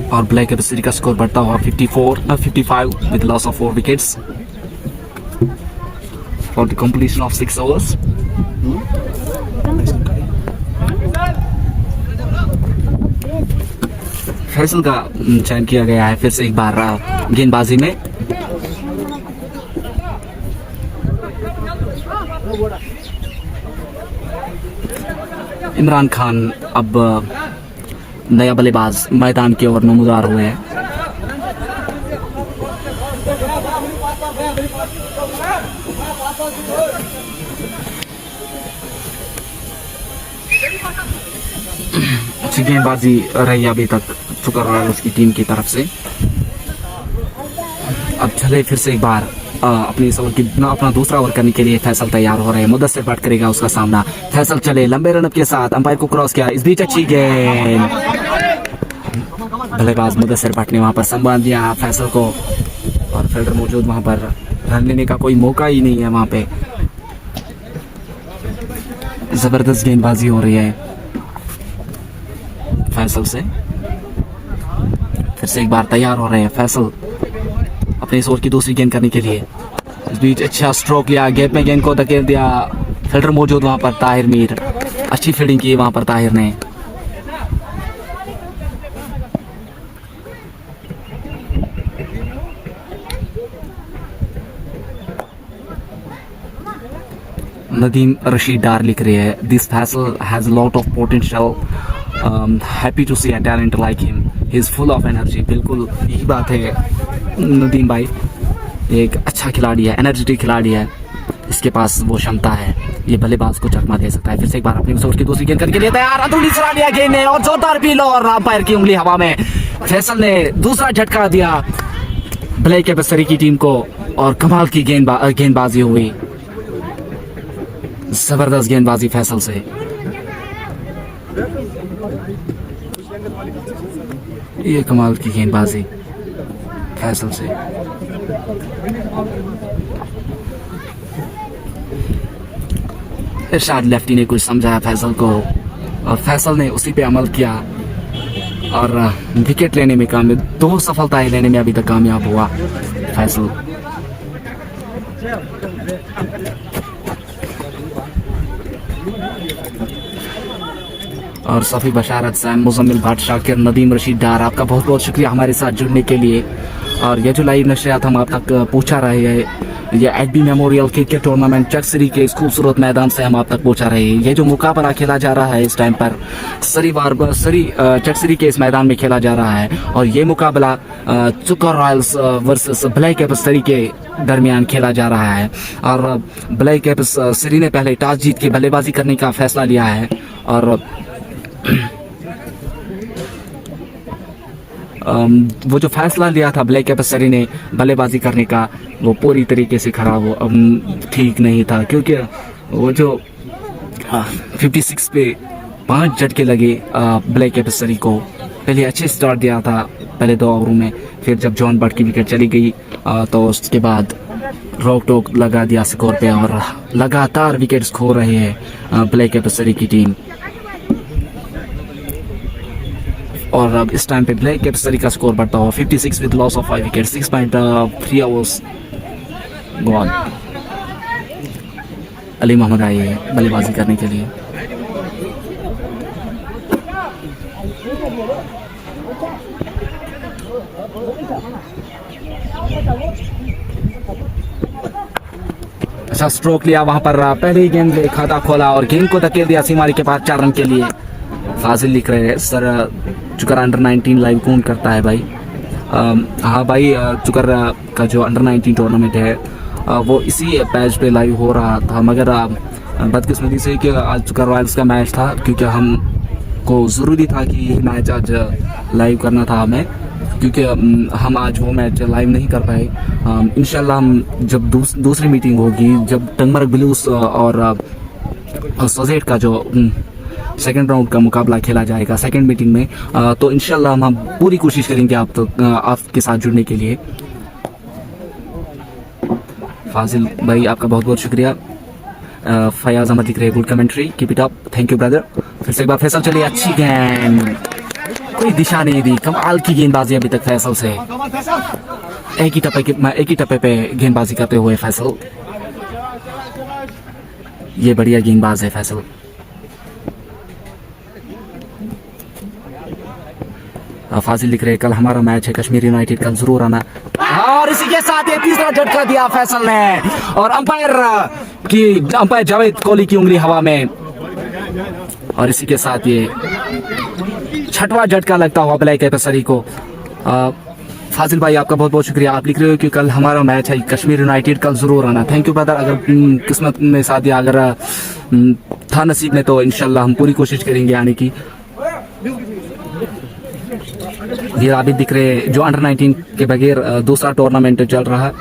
और ब्लैक एफएसआर का स्कोर बढ़ता हुआ 55 with loss of 4 wickets for the completion of 6 overs. Faisal का चयन किया गया है फिर से एक बार गेंदबाजी में। इमरान खान अब नया बल्लेबाज मैदान की ओर नमूदार हुए हैं। अच्छी गेंदबाजी रही अभी तक चुकर रॉयल्स की टीम की तरफ से। अब चले फिर से एक बार अपनी इस ओवर की अपना दूसरा ओवर करने के लिए फैसल तैयार हो रहे हैं। मुदस्सिर भट्ट करेगा उसका सामना। फैसल चले लंबे रनअप के साथ, अंपायर को क्रॉस किया, इस बीच अच्छी गेंद, बल्लेबाज मुदस्सिर भट्ट ने वहां पर संभाल दिया फैसल को, और फील्डर मौजूद वहां पर, रन लेने का कोई मौका ही नहीं है वहां पे। जबरदस्त गेंदबाजी हो रही है फैसल से। फिर से एक बार तैयार हो रहे हैं फैसल अपने इस ओवर की दूसरी गेंद करने के लिए। इस बीच अच्छा स्ट्रोक लिया, गैप में गेंद को धकेल दिया, फील्डर मौजूद वहां पर ताहिर मीर, अच्छी फील्डिंग की वहां पर ताहिर ने। नदीम रशीद डार लिख रहे हैं, this Faisal has lot of potential, happy to see a talent like him, he is full of energy. बिल्कुल यही बात है नदीम भाई, एक अच्छा खिलाड़ी है, एनर्जेटिक खिलाड़ी है, इसके पास वो क्षमता है, ये बल्लेबाज को चकमा दे सकता है। फिर से एक बार अपनी ओवर की दूसरी गेंद करने के लिए तैयार, अधूरी चला लिया गेंद ने, और जोरदार पीलो, और अंपायर की उंगली हवा में। फैसल ने दूसरा झटका दिया ब्लैक एफएसआर की टीम को, और कमाल की गेंदबाजी हुई, जबरदस्त गेंदबाजी फैसल से। ये कमाल की गेंदबाजी फैसल से। इरशाद लेफ्टी ने कुछ समझाया फैसल को, और फैसल ने उसी पे अमल किया, और विकेट लेने में कामयाब, 2 सफलताएं लेने में अभी तक कामयाब हुआ फैसल। और सफ़ी बशारत, सैम, मुजम्मिल भट्ट, शाकिर, नदीम रशीद डार, आपका बहुत बहुत शुक्रिया हमारे साथ जुड़ने के लिए। और ये जो लाइव नशरियात हम आप तक पहुँचा रहे हैं ये एचबी मेमोरियल क्रिकेट टूर्नामेंट चकसरी के इस खूबसूरत मैदान से हम आप तक पहुंचा रहे हैं। ये जो मुकाबला खेला जा रहा है इस टाइम पर चकसरी के इस मैदान में खेला जा रहा है और ये मुकाबला चुकर रॉयल्स वर्सेस ब्लैक एप्स सरी के दरमियान खेला जा रहा है। और ब्लैक एप्स सरी ने पहले टॉस जीत के बल्लेबाजी करने का फैसला लिया है और वो जो फैसला लिया था ब्लैक एप्स सरी ने बल्लेबाजी करने का, वो पूरी तरीके से खराब ठीक नहीं था, क्योंकि वो जो 56 पे 5 झटके लगे ब्लैक एप्स सरी को। पहले अच्छे स्टार्ट दिया था पहले 2 ओवरों में, फिर जब जॉन बट की विकेट चली गई तो उसके बाद रोक टोक लगा दिया स्कोर पे और लगातार विकेट्स खो रहे हैं ब्लैक एप्स सरी की टीम। और अब इस टाइम पे ब्लैक एप्स सरी का स्कोर बढ़ता हुआ 56 with loss of 5 wicket, 6.3 overs gone. Ali Mohammad आए हैं बल्लेबाजी करने के लिए। अच्छा स्ट्रोक लिया वहां पर, पहले ही गेंद खाता खोला और गेंद को धकेल दिया सीमारी के पास 4 रन के लिए। फाजिल लिख रहे हैं सर चुकर अंडर 19 लाइव कौन करता है भाई? हाँ भाई, चुकर का जो अंडर 19 टूर्नामेंट है वो इसी पैच पे लाइव हो रहा था, मगर बदकिस्मती से कि आज चुकर रॉयल्स का मैच था, क्योंकि हमको ज़रूरी था कि ये मैच आज लाइव करना था हमें, क्योंकि हम आज वो मैच लाइव नहीं कर पाए। इंशाल्लाह हम जब दूसरी मीटिंग होगी, जब टंगमर्ग ब्लूज और सोजेट का जो सेकंड राउंड का मुकाबला खेला जाएगा सेकंड मीटिंग में, तो इंशाल्लाह हम पूरी कोशिश करेंगे आपके साथ जुड़ने के लिए। फाजिल भाई आपका बहुत बहुत शुक्रिया। फयाज अहमद दिख रहे good commentary, keep it up, thank you brother. फिर से एक बार फैसल चलिए, अच्छी गेंद, कोई दिशा नहीं दी, कमाल की गेंदबाजी अभी तक फैसल से। एक ही टप्पे पे गेंदबाजी करते हुए फैसल, ये बढ़िया गेंदबाज है फैसल। फाजिल लिख रहे कल हमारा मैच है कश्मीर यूनाइटेड, कल जरूर आना। और इसी के साथ ये तीसरा झटका दिया फैसल ने और अंपायर जावेद कोहली की उंगली हवा में, और इसी के साथ ये 6वां झटका लगता हुआ ब्लैक एप्स सरी को। फाजिल भाई आपका बहुत बहुत शुक्रिया। आप लिख रहे हो कि कल हमारा मैच है कश्मीर यूनाइटेड, कल जरूर आना। Thank you brother. अगर किस्मत में साथ दिया, अगर था नसीब में, तो इंशाल्लाह हम पूरी कोशिश करेंगे आने की। ये आबिद दिख रहे जो अंडर 19 के बगैर दूसरा टूर्नामेंट चल रहा है।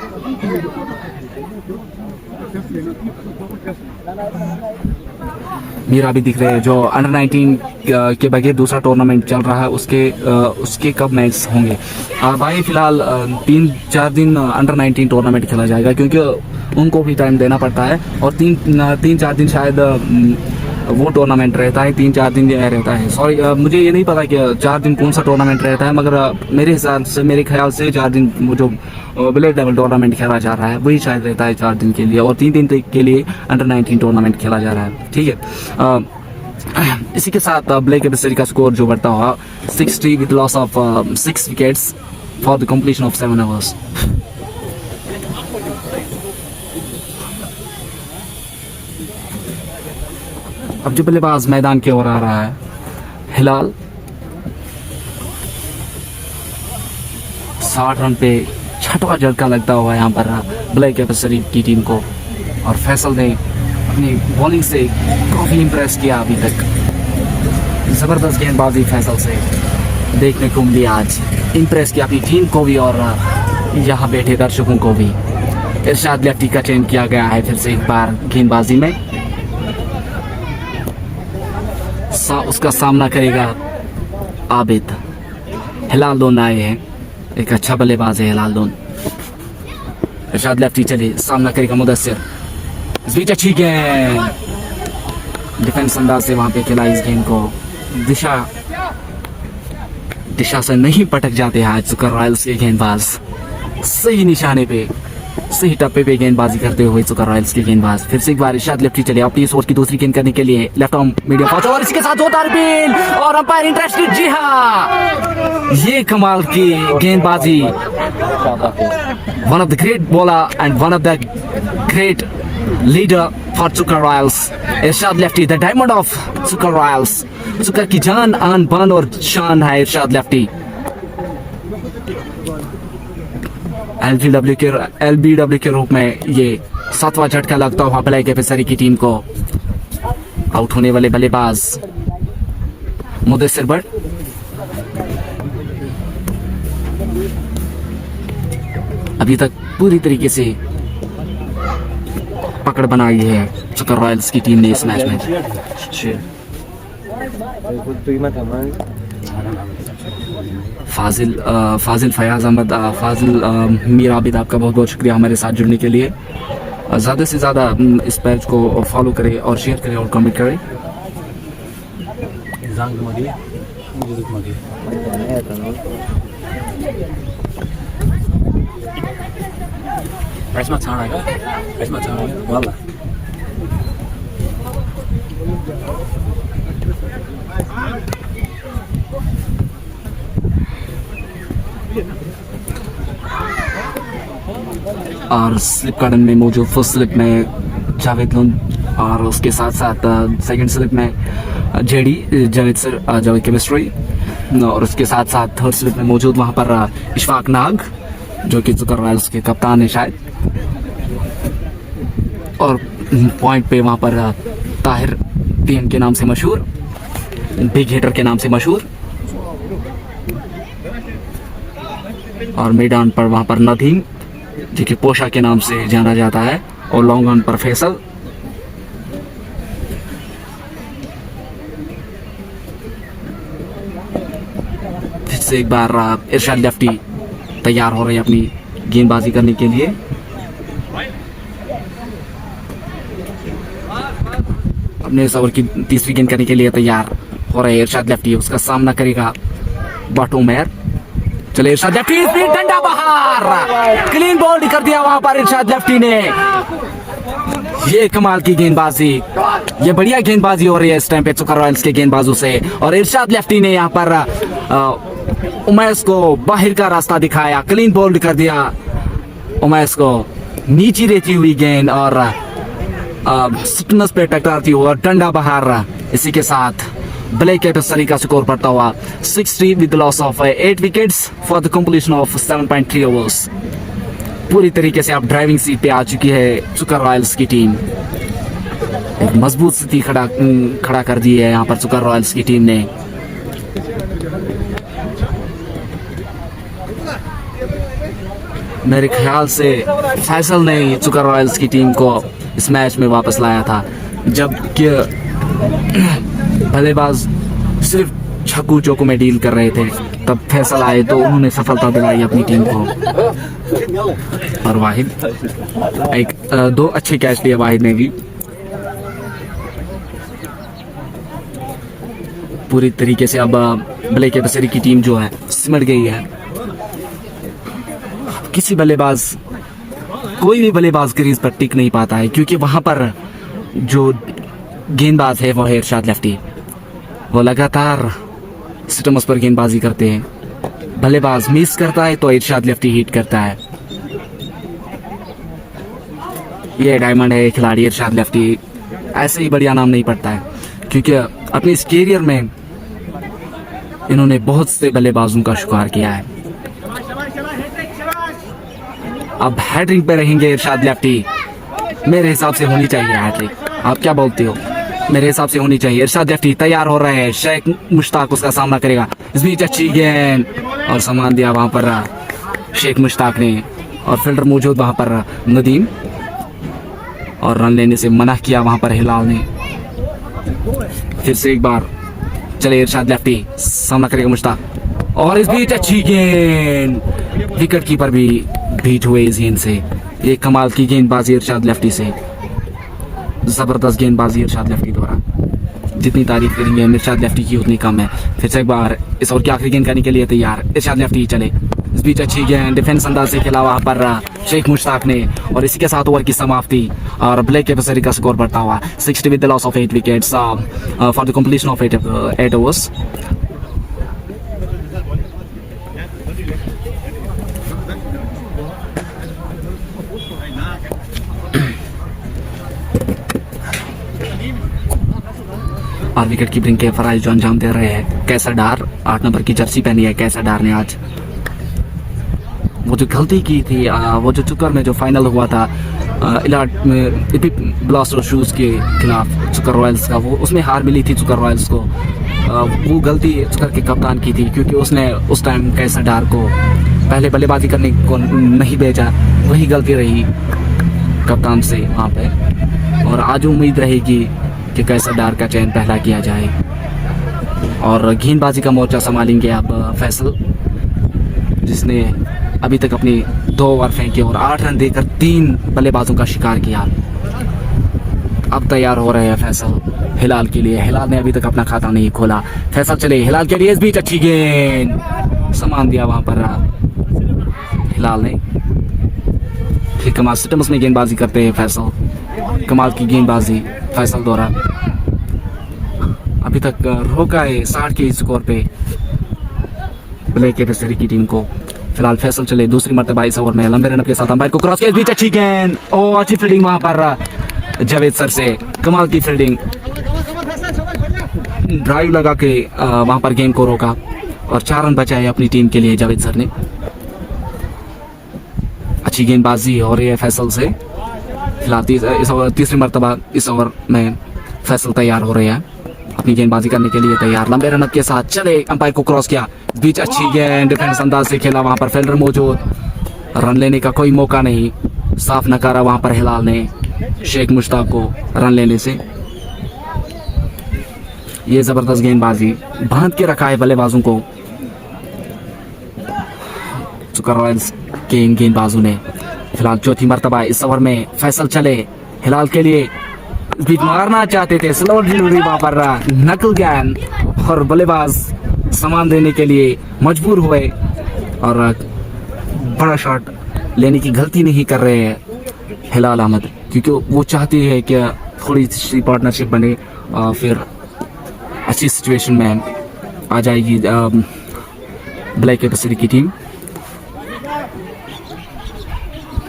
मीरा भी दिख रहे हैं जो अंडर 19 के बगैर दूसरा टूर्नामेंट चल रहा है, उसके कब मैच होंगे भाई? फिलहाल 3-4 दिन अंडर 19 टूर्नामेंट खेला जाएगा, क्योंकि उनको भी टाइम देना पड़ता है, और 3-4 दिन शायद वो टूर्नामेंट रहता है, 3-4 दिन रहता है। सॉरी, मुझे ये नहीं पता कि 4 दिन कौन सा टूर्नामेंट रहता है, मगर मेरे हिसाब से, मेरे ख्याल से 4 दिन वो जो विलेज लेवल टूर्नामेंट खेला जा रहा है वही शायद रहता है 4 दिन के लिए, और 3 दिन के लिए अंडर 19 टूर्नामेंट खेला जा रहा है। ठीक है, इसी के साथ ब्लैक एप्स सरी का स्कोर जो बढ़ता हुआ 60 with loss of 6 wickets for the completion of 7 hours. अब जो बल्लेबाज मैदान की ओर आ रहा है हिलाल, 60 रन पे 6वां झटका लगता हुआ यहाँ पर ब्लैक एप्स सरी की टीम को, और फैसल ने अपनी बॉलिंग से काफ़ी इम्प्रेस किया अभी तक। ज़बरदस्त गेंदबाजी फैसल से देखने को मिली आज, इम्प्रेस किया अपनी टीम को भी और यहाँ बैठे दर्शकों को भी। इरशाद लेफ्टी का चयन किया गया है फिर से एक बार गेंदबाजी में, उसका सामना करेगा आबिद। हिलाल लोन आए हैं, एक अच्छा बल्लेबाज है हिलाल लोन। इरशाद लेफ्टी चले, सामना करेगा मुदस्सिर। इस बीच अच्छी गेंद, डिफेंस अंदाज से वहां पे खेला इस गेंद को, दिशा से नहीं पटक जाते हैं आज चुकर रॉयल्स के गेंदबाज, सही निशाने पे सही टप्पे पे गेंदबाजी करते हुए चुका रॉयल्स के गेंदबाज। फिर से एक बार इरशाद लेफ्टी चले अपनी इस ओवर की दूसरी गेंद करने के लिए लेफ्ट आर्म मीडियम फास्ट और इसके साथ होता है बिल और अंपायर इंटरेस्टेड। जी हाँ, ये कमाल की गेंदबाजी। One of the great bowler and one of the great leader for Chuka Royals, Irshad lefty, the diamond of Chuka Royals. Chuka की जान आन बान और शान है इरशाद लेफ्टी। एलबीडब्ल्यू के रूप में ये 7वां झटका लगता हुआ भलाई कैफेसरी की टीम को। आउट होने वाले बल्लेबाज मुदस्सिर भट्ट। अभी तक पूरी तरीके से पकड़ बनाई है चुका रॉयल्स की टीम ने इस मैच में। फाजिल फयाज अहमद, फाजिल मीर आबिद, आपका बहुत बहुत शुक्रिया हमारे साथ जुड़ने के लिए। ज़्यादा से ज़्यादा इस पेज को फॉलो करें और शेयर करें और कमेंट करें। और स्लिप गार्डन में मौजूद फर्स्ट स्लिप में जावेद लुन और उसके साथ साथ सेकंड स्लिप में जावेद केमिस्ट्री और उसके साथ साथ थर्ड स्लिप में मौजूद वहाँ पर इशफाक नाग जो कि चुका रॉयल्स के कप्तान है शायद, और पॉइंट पे वहाँ पर ताहिर पीएम के नाम से मशहूर, बिग हिटर के नाम से मशहूर, और मैदान पर वहाँ पर नदीम जो कि पोशा के नाम से जाना जाता है, और लॉन्ग ऑन पर फैसल। फिर से एक बार इरशाद लेफ्टी तैयार हो रहे हैं अपनी गेंदबाजी करने के लिए। अपने इस ओवर की तीसरी गेंद करने के लिए तैयार हो रहे हैं इरशाद लेफ्टी। उसका सामना करेगा बट उमर। चले इरशाद लेफ्टी, डंडा बाहर, क्लीन बॉल कर दिया वहां पर इरशाद लेफ्टी ने। ये कमाल की गेंदबाजी, ये बढ़िया गेंदबाजी हो रही है इस टाइम पे चुका रॉयल्स के गेंदबाजों से, और इरशाद लेफ्टी ने यहाँ पर उमैस को बाहर का रास्ता दिखाया, क्लीन बॉल कर दिया उमैस को। नीचे रहती हुई गेंद और स्पिनर्स पे टकराती हुआ डंडा बाहर। इसी के साथ ब्लैक कैपेसरी का स्कोर बढ़ता हुआ 60 with loss of 8 wickets for the completion of 7.3 overs. पूरी तरीके से अब ड्राइविंग सीट पे आ चुकी है चुका रॉयल्स की टीम। एक मजबूत स्थिति खड़ा कर दी है यहाँ पर चुका रॉयल्स की टीम ने। मेरे ख्याल से फैसल ने चुका रॉयल्स की टीम को इस मैच में वापस लाया था, जबकि बल्लेबाज सिर्फ छक्कू चौकों में डील कर रहे थे, तब फैसल आए तो उन्होंने सफलता दिलाई अपनी टीम को। और वाहिद दो अच्छे कैच लिए वाहिद ने भी। पूरी तरीके से अब ब्लैक कैपेसरी की टीम जो है सिमट गई है। किसी बल्लेबाज, कोई भी बल्लेबाज क्रीज पर टिक नहीं पाता है, क्योंकि वहां पर जो गेंदबाज है वो है इरशाद लेफ्टी। वो लगातार स्टम्प्स पर गेंदबाजी करते हैं। बल्लेबाज मिस करता है तो इरशाद लेफ्टी हिट करता है। ये डायमंड है खिलाड़ी इरशाद लेफ्टी, ऐसे ही बढ़िया नाम नहीं पड़ता है, क्योंकि अपने इस कैरियर में इन्होंने बहुत से बल्लेबाजों का शिकार किया है। अब हैट्रिक पे रहेंगे इरशाद लेफ्टी। मेरे हिसाब से होनी चाहिए हैट्रिक, आप क्या बोलते हो? मेरे हिसाब से होनी चाहिए। इरशाद लेफ्टी तैयार हो रहे हैं, शेख मुश्ताक उसका सामना करेगा। इस बीच अच्छी गेंद और सामान दिया वहां पर शेख मुश्ताक ने, और फील्डर मौजूद वहां पर नदीम, और रन लेने से मना किया वहां पर हिलाल ने। फिर से एक बार चले इरशाद लेफ्टी, सामना करेगा मुश्ताक, और इस बीच अच्छी गेंद, विकेट कीपर भी बीट हुए इस गेंद से। एक कमाल की गेंदबाजी इरशाद लेफ्टी से, जबरदस्त गेंदबाजी इरशाद लेफ्टी द्वारा। जितनी तारीफ करेंगे इरशाद लेफ्टी की उतनी कम है। फिर से एक बार इस ओवर की आखिरी गेंद करने के लिए तैयार इरशाद लेफ्टी। चले इस बीच अच्छी गेंद डिफेंस अंदाज से खेला वहां पर शेख मुश्ताक ने, और इसी के साथ ओवर की समाप्ति और ब्लैक कैपेसरी का स्कोर बढ़ता हुआ 60 with the loss of 8 wickets for the completion of 8 overs. और विकेट कीपिंग के फराइज जो अंजाम दे रहे हैं कैसर डार, 8 नंबर की जर्सी पहनी है कैसर डार ने। आज वो जो गलती की थी, वो जो चुकर में जो फाइनल हुआ था इलाट में इपिक ब्लास्टर शूज के खिलाफ चुकर रॉयल्स का, वो उसमें हार मिली थी चुकर रॉयल्स को। वो गलती चुकर के कप्तान की थी, क्योंकि उसने उस टाइम कैसर डार को पहले बल्लेबाजी करने को नहीं भेजा। वही गलती रही कप्तान से वहाँ पे, और आज उम्मीद रहेगी कि कैसर डार का चयन पहला किया जाए। और गेंदबाजी का मोर्चा संभालेंगे अब फैसल, जिसने अभी तक अपनी 2 ओवर फेंके और 8 रन देकर 3 बल्लेबाजों का शिकार किया। अब तैयार हो रहे हैं फैसल हिलाल के लिए। हिलाल ने अभी तक अपना खाता नहीं खोला। फैसल चले हिलाल के लिए, इस बीच अच्छी गेंद सामान दिया वहां पर हिलाल ने। फिर कमाल सिस्टम्स में गेंदबाजी करते हैं फैसल, कमाल की गेंदबाजी फैसल द्वारा। अभी तक रोका है 60 के स्कोर पे ब्लैक कैपेसरी की टीम को। फिलहाल फैसल चले दूसरी मर्तबा इस ओवर में लंबे रन के साथ अंपायर को क्रॉस किया, इस बीच अच्छी गेंद और अच्छी फील्डिंग वहां पर जावेद सर से, कमाल की फील्डिंग, ड्राइव लगा के वहां पर गेंद को रोका और 4 रन बचाए अपनी टीम के लिए जावेद सर ने। अच्छी गेंदबाजी हो रही है फैसल से। फिलहाल तीसरी मर्तबा इस ओवर में फैसल तैयार हो रहे हैं अपनी गेंदबाजी करने के लिए तैयार। लंबे रन के साथ चले, अंपायर को क्रॉस किया, बीच अच्छी गेंद डिफेंस अंदाज से खेला, वहां पर फील्डर मौजूद, रन लेने का कोई मौका नहीं, साफ नकारा वहां पर हिलाल ने शेख मुश्ताक को रन लेने से। ये जबरदस्त गेंदबाजी बांध के रखा है बल्लेबाजों को चुकर रॉयल्स के इन गेंदबाजों ने। फिलहाल चौथी मर्तबा इस ओवर में फैसल चले हिलाल के लिए, बीच मारना चाहते थे, स्लो डिलीवरी वहां पर नकल गेंद और बल्लेबाज सामान देने के लिए मजबूर हुए और बड़ा शॉट लेने की गलती नहीं कर रहे हैं हिलाल अहमद, क्योंकि वो चाहते हैं कि थोड़ी सी पार्टनरशिप बने और फिर अच्छी सिचुएशन में आ जाएगी ब्लैक कैपेसरी की टीम।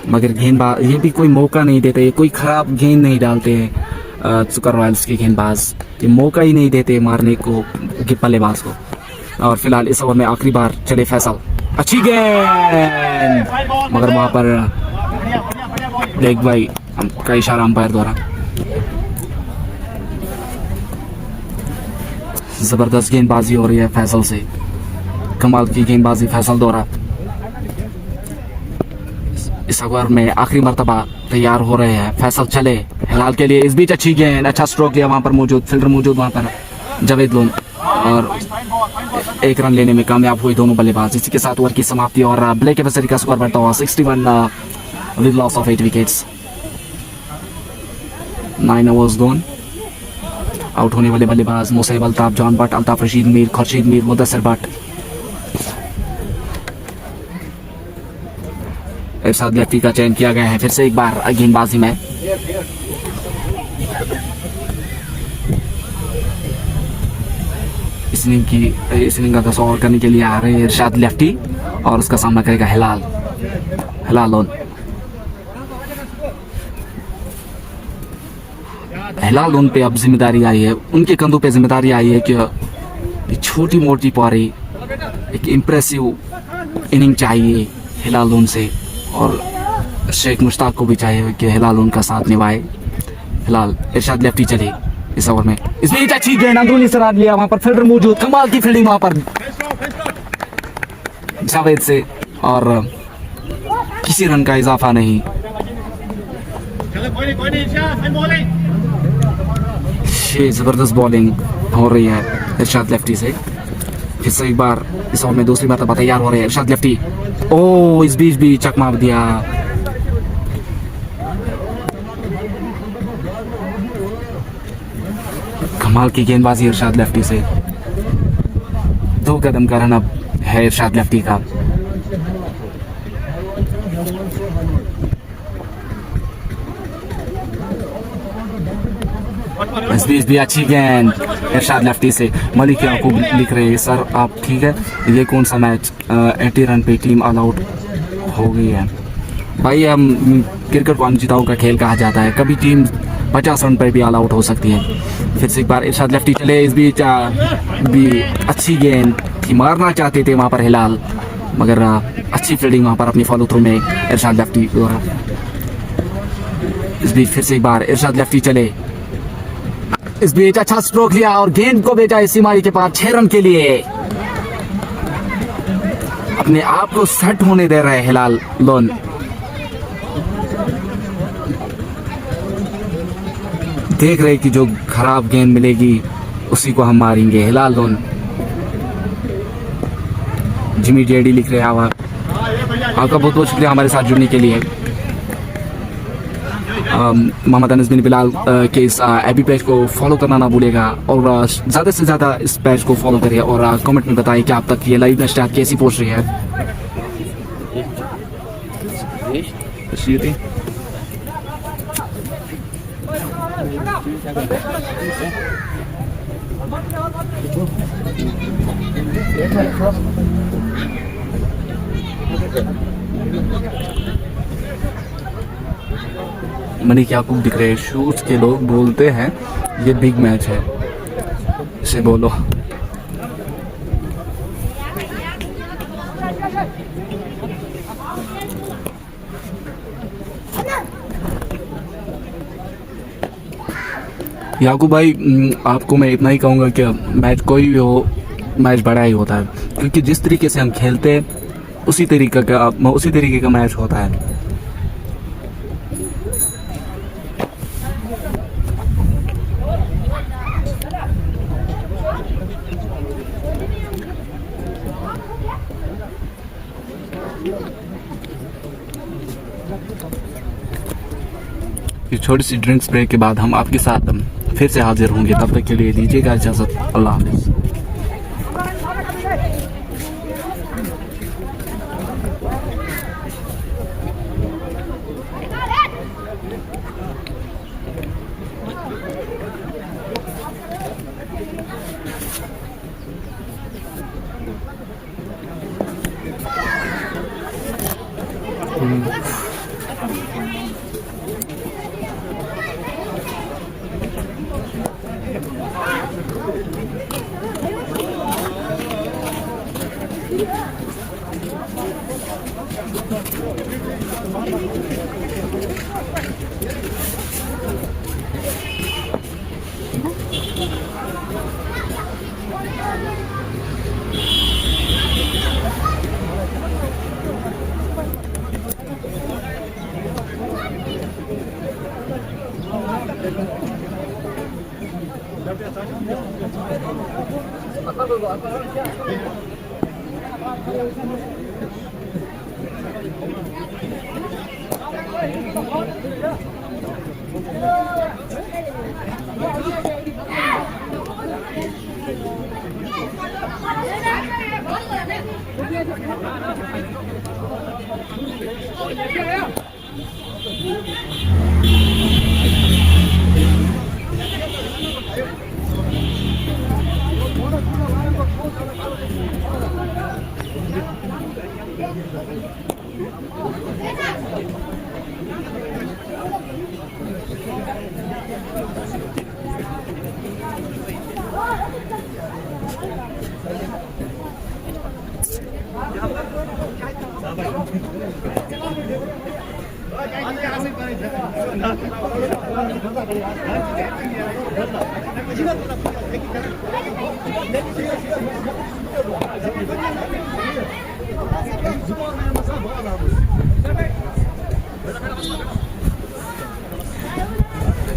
मगर गेंदबाज ये भी कोई मौका नहीं देते, कोई खराब गेंद नहीं डालते हैं चुकर रॉयल्स के गेंदबाज, ये मौका ही नहीं देते मारने को बल्लेबाज को। और फिलहाल इस ओवर में आखिरी बार चले फैसल, अच्छी गेंद, मगर वहां पर लेग बाई का इशारा अंपायर द्वारा। जबरदस्त गेंदबाजी हो रही है फैसल से, कमाल की गेंदबाजी फैसल द्वारा। इस ओवर में आखिरी मर्तबा तैयार हो रहे हैं फैसल चले हिलाल के लिए, इस बीच अच्छी गेंद, अच्छा स्ट्रोक लिया वहां पर मौजूद फील्डर मौजूद वहां पर जावेद लोन, और 1 रन लेने में कामयाब हुए दोनों बल्लेबाज। इसी के साथ ओवर की समाप्ति और ब्लैक कैपेसरी का स्कोर बढ़ता हुआ 61 with loss of 8 wickets. 9 overs gone. Out होने वाले बल्लेबाज Musayyib Altaf, John but, Altaf Rashid Mir, Khurshid Mir, Mudassir but. Irshad lefty का चयन किया गया है फिर से एक बार गेंदबाजी में। इस इनिंग का 100 ओवर करने के लिए आ रहे हैं इरशाद लेफ्टी, और उसका सामना करेगा हिलाल लोन। हिलाल लोन पे अब जिम्मेदारी आई है, उनके कंधों पे जिम्मेदारी आई है कि छोटी मोटी पारी एक इम्प्रेसिव इनिंग चाहिए हिलाल लोन से, और शेख मुश्ताक को भी चाहिए कि हिलाल लोन का साथ निभाए। फिलहाल इरशाद लेफ्टी चले इस ओवर में, इसमें एक अच्छी गेंद अंदरूनी सराद लिया, वहां पर फील्डर मौजूद, कमाल की फील्डिंग वहां पर जावेद से, और किसी रन का इजाफा नहीं। ये जबरदस्त बॉलिंग हो रही है इरशाद लेफ्टी से। फिर से एक बार इस ओवर में दूसरी बार तैयार हो रहे हैं इरशाद लेफ्टी, ओ इस बीच भी चकमा दिया। कमाल की गेंदबाजी इरशाद लेफ्टी से। 2 कदम का रन अब है इरशाद लेफ्टी का। इस भी अच्छी गेंद इरशाद लेफ्टी से। मलिक याकूब लिख रहे हैं सर आप ठीक है, ये कौन सा मैच 80 रन पे टीम ऑल आउट हो गई है। भाई हम क्रिकेट को अनजिताऊ का खेल कहा जाता है, कभी टीम 50 रन पर भी ऑल आउट हो सकती है। फिर से एक बार इरशाद लेफ्टी चले, इस बीच भी अच्छी गेंद थी, मारना चाहते थे वहाँ पर हिलाल, मगर अच्छी फील्डिंग वहाँ पर अपनी फॉलो थ्रू में इरशाद लेफ्टी द्वारा। इस बीच फिर से एक बार इरशाद लेफ्टी चले, इस बीच अच्छा स्ट्रोक लिया और गेंद को भेजा इस सीमारी के पास 6 रन के लिए। अपने आप को सेट होने दे रहे हिलाल लोन। देख रहे कि जो खराब गेंद मिलेगी उसी को हम मारेंगे। हिलाल लोन। जिमी जेडी लिख रहे हैं आपका बहुत बहुत शुक्रिया हमारे साथ जुड़ने के लिए। मोहम्मद अनस बिन बिलाल के इस एबी पेज को फॉलो करना ना भूलेगा और ज़्यादा से ज़्यादा इस पेज को फॉलो करिए और कमेंट में बताइए कि आप तक ये लाइव स्टार्ट कैसी पहुंच रही है। मलिक याकूब दिख रहे हैं, शूज के लोग बोलते हैं ये बिग मैच है, इसे बोलो। याकूब भाई आपको मैं इतना ही कहूँगा कि मैच कोई भी हो, मैच बड़ा ही होता है, क्योंकि जिस तरीके से हम खेलते हैं उसी तरीके का मैच होता है। इस छोटी सी ड्रिंक्स ब्रेक के बाद हम आपके साथ फिर से हाजिर होंगे, तब तक के लिए दीजिएगा इजाज़त। अल्लाह हाफ़िज़।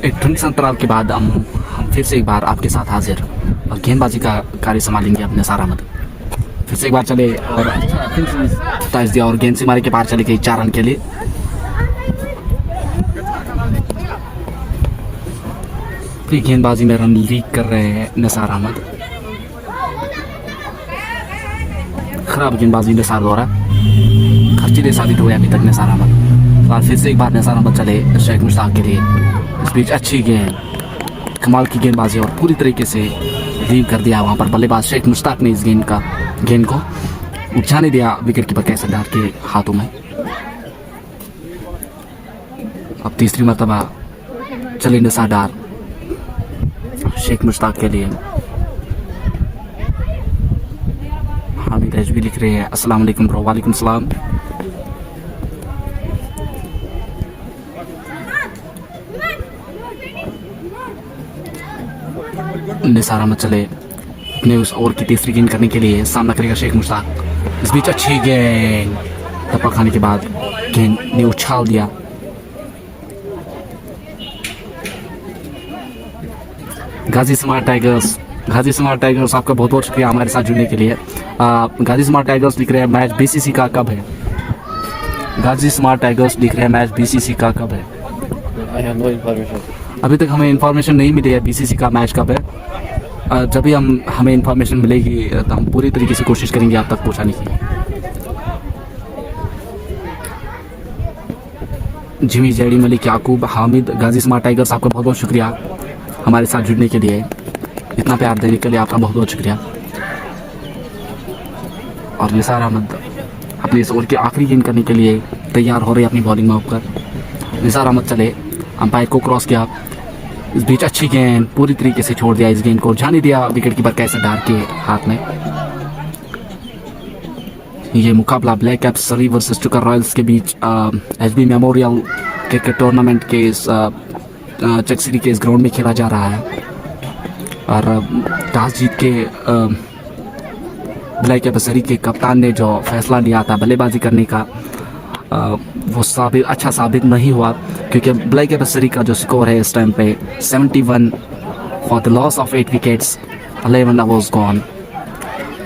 एक ड्रिंक्स अंतराल के बाद हम फिर से एक बार आपके साथ हाजिर और गेंदबाजी का कार्य संभालेंगे अपने सारा मत। फिर से एक बार चले और टच दिया और गेंद से मारे के पार चले गई 4 रन के लिए। गेंदबाजी में रन लीक कर रहे हैं निसार अहमद। खराब गेंदबाजी निसार द्वारा। खर्चीले साबित हुए अभी तक निसार अहमद। और फिर से एक बार निसार अहमद चले शेख मुश्ताक के लिए। इस बीच अच्छी गेंद, कमाल की गेंदबाजी और पूरी तरीके से लीव कर दिया वहाँ पर बल्लेबाज शेख मुश्ताक ने इस गेंद को उछाने दिया विकेट कीपर कैसरदार के हाथों में। अब तीसरी मरतबा चले निसार डार शेख मुश्ताक के लिए। हामिद भी लिख रहे हैं अस्सलाम वालेकुम ब्रो। वालेकुम सलाम। निसार अहमद चले अपने उस ओवर की तीसरी गेंद करने के लिए। सामना करेगा शेख मुश्ताक। इस बीच अच्छी गेंद, टप्पा खाने के बाद गेंद ने उछाल दिया। गाजी स्मार्ट टाइगर्स आपका बहुत बहुत शुक्रिया हमारे साथ जुड़ने के लिए। गाजी स्मार्ट टाइगर्स लिख रहे हैं मैच बीसीसी का कब है। गाजी स्मार्ट टाइगर्स लिख रहे हैं मैच बीसीसी का कब है। I have no information. अभी तक हमें इंफॉर्मेशन नहीं मिली है बीसीसी का मैच कब है। जब भी हमें इंफॉर्मेशन मिलेगी तो हम पूरी तरीके से कोशिश करेंगे आप तक पहुंचाने की। जिमी, जेडी, मलिक, याकूब, हामिद, गाजी स्मार्ट टाइगर्स आपका बहुत बहुत शुक्रिया हमारे साथ जुड़ने के लिए। इतना प्यार देने के लिए आपका बहुत बहुत शुक्रिया। और निसार अहमद अपने इस ओवर की आखिरी गेंद करने के लिए तैयार हो रहे हैं अपनी बॉलिंग में होकर। निसार अहमद चले, अंपायर को क्रॉस किया। इस बीच अच्छी गेंद, पूरी तरीके से छोड़ दिया इस गेंद को, जाने दिया विकेट कीपर कैसरदार के हाथ में। ये मुकाबला ब्लैक कैप्स सरी वर्सेस टुकर रॉयल्स के बीच एचबी मेमोरियल क्रिकेट टूर्नामेंट के इस चेक सिटी के इस ग्राउंड में खेला जा रहा है। और टॉस जीत के ब्लैक कैप्स सरी के कप्तान ने जो फैसला लिया था बल्लेबाजी करने का, वो अच्छा साबित नहीं हुआ, क्योंकि ब्लैक कैप्स सरी का जो स्कोर है इस टाइम पे 71 for the loss of 8 wickets, 11 overs gone.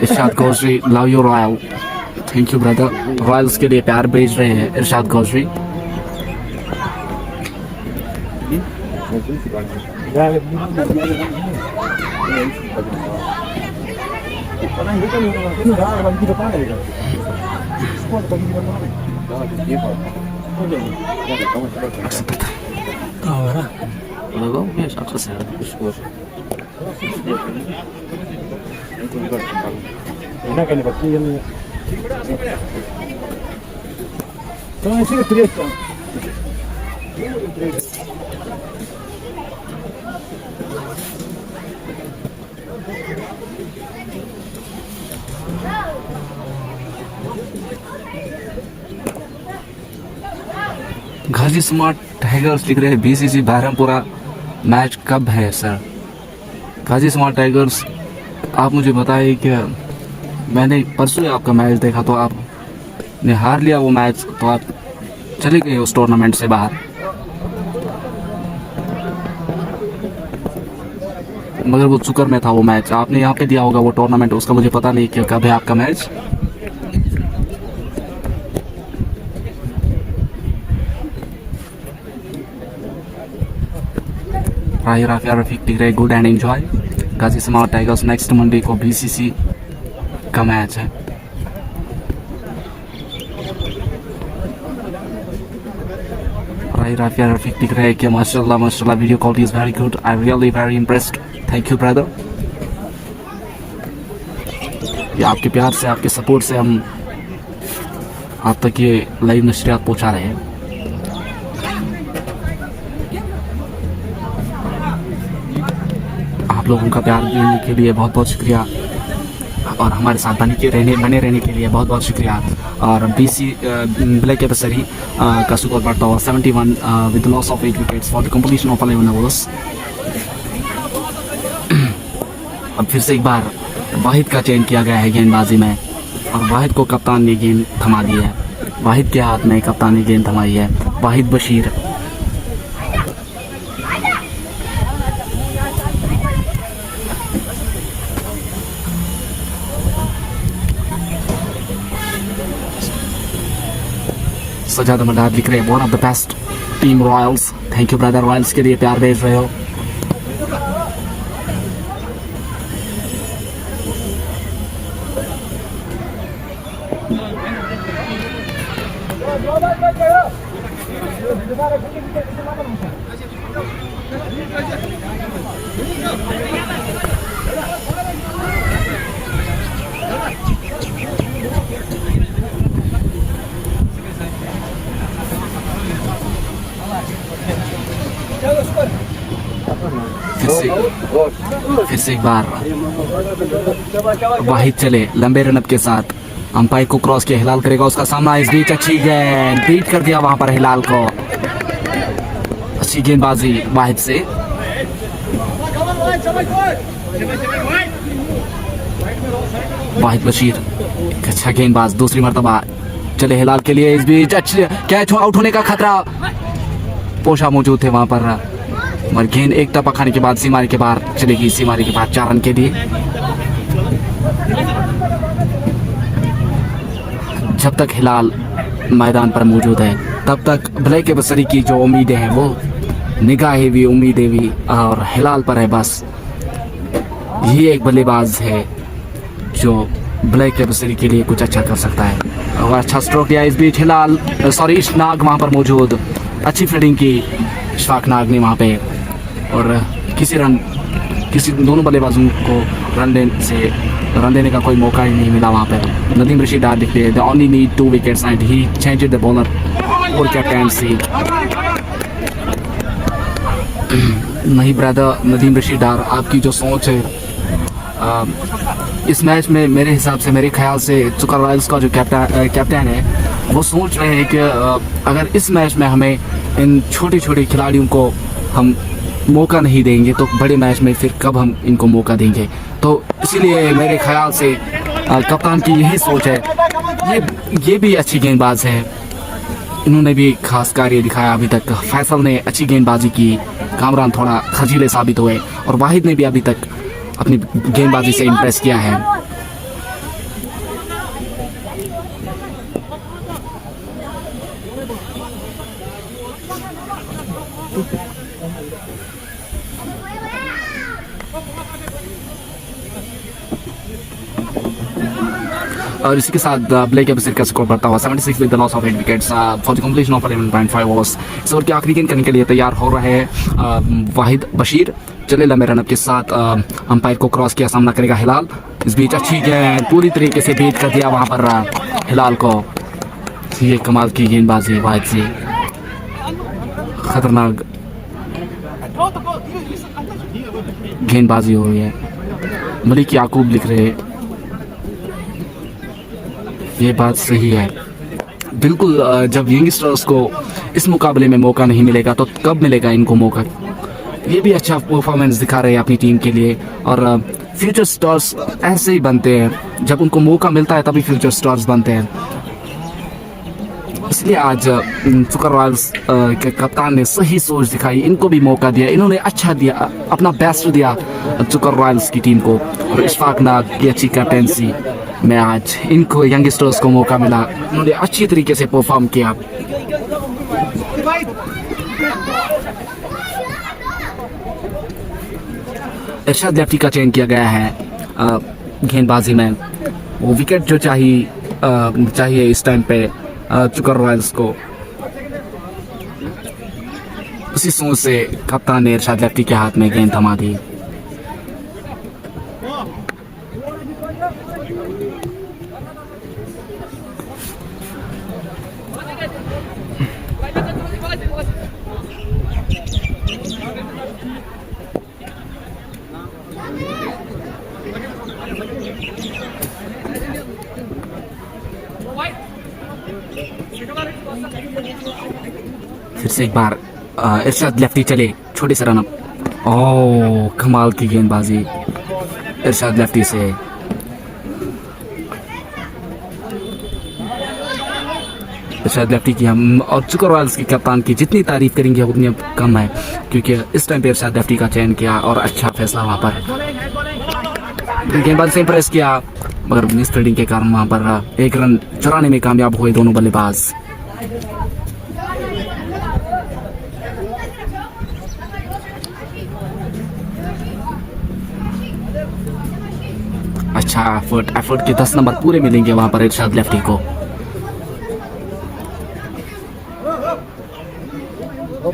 Irshad Gaujri, love you Royal. Thank you brother. Royals के लिए प्यार भेज रहे हैं Irshad Gaujri. Legal? Wiesz, a co sobie już głoszę. Ghazi Smart Tigers लिख रहे हैं बीसीसी बहरमपुरा मैच कब है सर। गाजी स्मार्ट टाइगर्स आप मुझे बताइए कि मैंने परसों ही आपका मैच देखा तो आपने हार लिया वो मैच, तो आप चले गए उस टूर्नामेंट से बाहर। मगर वो चुकर में था वो मैच, आपने यहाँ पे दिया होगा वो टूर्नामेंट, उसका मुझे पता नहीं कि कब है आपका मैच। राही राफिया रफीक लिख रहे good and enjoy. Ghazi Smart tigers next Monday को बीसीसी का मैच है। राही राफिया रफीक लिख रहे कि माशाल्लाह माशाल्लाह video quality is very good, I really very impressed. Thank you brother. ये आपके प्यार से, आपके सपोर्ट से हम आप तक ये लाइव नशरियात पहुंचा रहे हैं। आप लोगों का प्यार देने के लिए बहुत बहुत शुक्रिया और हमारे साथ बने रहने के लिए बहुत बहुत शुक्रिया। और बीसी ब्लैक कैप्स सरी का स्कोर बढ़ता हुआ 71 with loss of 8 wickets for the completion of 11 overs. अब फिर से एक बार वाहिद का चयन किया गया है गेंदबाजी में और वाहिद को कप्तान ने गेंद थमा दी है। वाहिद के हाथ में कप्तान ने गेंद थमाई है। वाहिद बशीर सजाद मदाद लिख रहे हैं one of the best team Royals. Thank you brother, Royals के लिए प्यार भेज रहे हो। फिर से एक बार वाहिद चले लंबे रनअप के साथ, अंपायर को क्रॉस किया, हिलाल करेगा उसका सामना, इस बीच अच्छी गेंद, बीट कर दिया वहां पर हिलाल को। अच्छी गेंदबाजी वाहिद से। वाहिद बशीर एक अच्छा गेंदबाज, दूसरी मर्तबा चले हिलाल के लिए, इस बीच अच्छे कैच, आउट होने का खतरा, पोशा मौजूद थे वहां पर, और गेंद एक टप्पा खाने के बाद सीमारी के बाहर चलेगी, सीमारी के बाद 4 रन के लिए। जब तक हिलाल मैदान पर मौजूद है तब तक ब्लैक एफएस की जो उम्मीदें हैं वो निगाहें भी, उम्मीदें भी और हिलाल पर है बस। ये एक बल्लेबाज है जो ब्लैक एफएस के लिए कुछ अच्छा कर सकता है, और अच्छा स्ट्रोक दिया इस बीच हिलाल, सॉरी इशफाक वहां पर मौजूद, अच्छी फील्डिंग की इशफाक नाग ने वहां पे, और किसी दोनों बल्लेबाजों को रन देने का कोई मौका ही नहीं मिला वहाँ पर। नदीम रशीद डार दिखते, they only need 2 wickets and he changed the bowler और कैप्टेंसी। नहीं ब्रदर नदीम रशीद डार, आपकी जो सोच है इस मैच में, मेरे हिसाब से, मेरे ख्याल से चुकर रॉयल्स का जो कैप्टन है वो सोच रहे हैं कि अगर इस मैच में हमें इन छोटे छोटे खिलाड़ियों को हम मौका नहीं देंगे तो बड़े मैच में फिर कब हम इनको मौका देंगे। तो इसीलिए मेरे ख्याल से कप्तान की यही सोच है। ये भी अच्छी गेंदबाज है, इन्होंने भी खास कार्य दिखाया अभी तक। फैसल ने अच्छी गेंदबाजी की, कामरान थोड़ा खजीले साबित हुए, और वाहिद ने भी अभी तक अपनी गेंदबाजी से इम्प्रेस किया है। और इसी के साथ ब्लैक एफएस का स्कोर बढ़ता हुआ 76 with the loss of 8 wickets for the completion of 11.5 overs. इस ओवर की आखिरी गेंद करने के लिए तैयार हो रहे हैं वाहिद बशीर, चले लंबे रनअप के साथ, अंपायर को क्रॉस किया, सामना करेगा हिलाल, इस बीच अच्छी गेंद, पूरी तरीके से बीट कर दिया वहां पर हिलाल को। ये कमाल की गेंदबाजी वाहिद से, खतरनाक गेंदबाजी हो रही है। मलिक याकूब लिख रहे हैं, ये बात सही है बिल्कुल। जब यंगस्टर्स को इस मुकाबले में मौका नहीं मिलेगा तो कब मिलेगा इनको मौका। ये भी अच्छा परफॉर्मेंस दिखा रहे हैं अपनी टीम के लिए, और फ्यूचर स्टार्स ऐसे ही बनते हैं, जब उनको मौका मिलता है तभी फ्यूचर स्टार्स बनते हैं। इसलिए आज चुकर रॉयल्स के कप्तान ने सही सोच दिखाई, इनको भी मौका दिया, इन्होंने अच्छा दिया, अपना बेस्ट दिया चुकर रॉयल्स की टीम को, और इशफाक नाग की अच्छी कैप्टेंसी में आज इनको यंगस्टर्स को मौका मिला, उन्होंने अच्छी तरीके से परफॉर्म किया। इरशाद लेफ्टी का चयन किया गया है गेंदबाजी में, वो विकेट जो चाहिए इस टाइम पे चुकर रॉयल्स को। उसी सोच से कप्तान ने इरशाद लेफ्टी के हाथ में गेंद थमा दी। फिर से एक बार इरशाद लेफ्टी चले, छोटे से रनअप, ओह कमाल की गेंदबाजी इरशाद लेफ्टी से। इरशाद लेफ्टी की हम और चुकर रॉयल्स के कप्तान की जितनी तारीफ करेंगे उतनी कम है, क्योंकि इस टाइम पे इरशाद लेफ्टी का चयन किया और अच्छा फैसला वहां पर गेंदबाज से इम्प्रेस किया, मगर मिस फील्डिंग के कारण वहां पर 1 रन चुराने में कामयाब हुए दोनों बल्लेबाज। अच्छा एफर्ट के 10 नंबर पूरे मिलेंगे वहां पर इरशाद लेफ्टी को। इस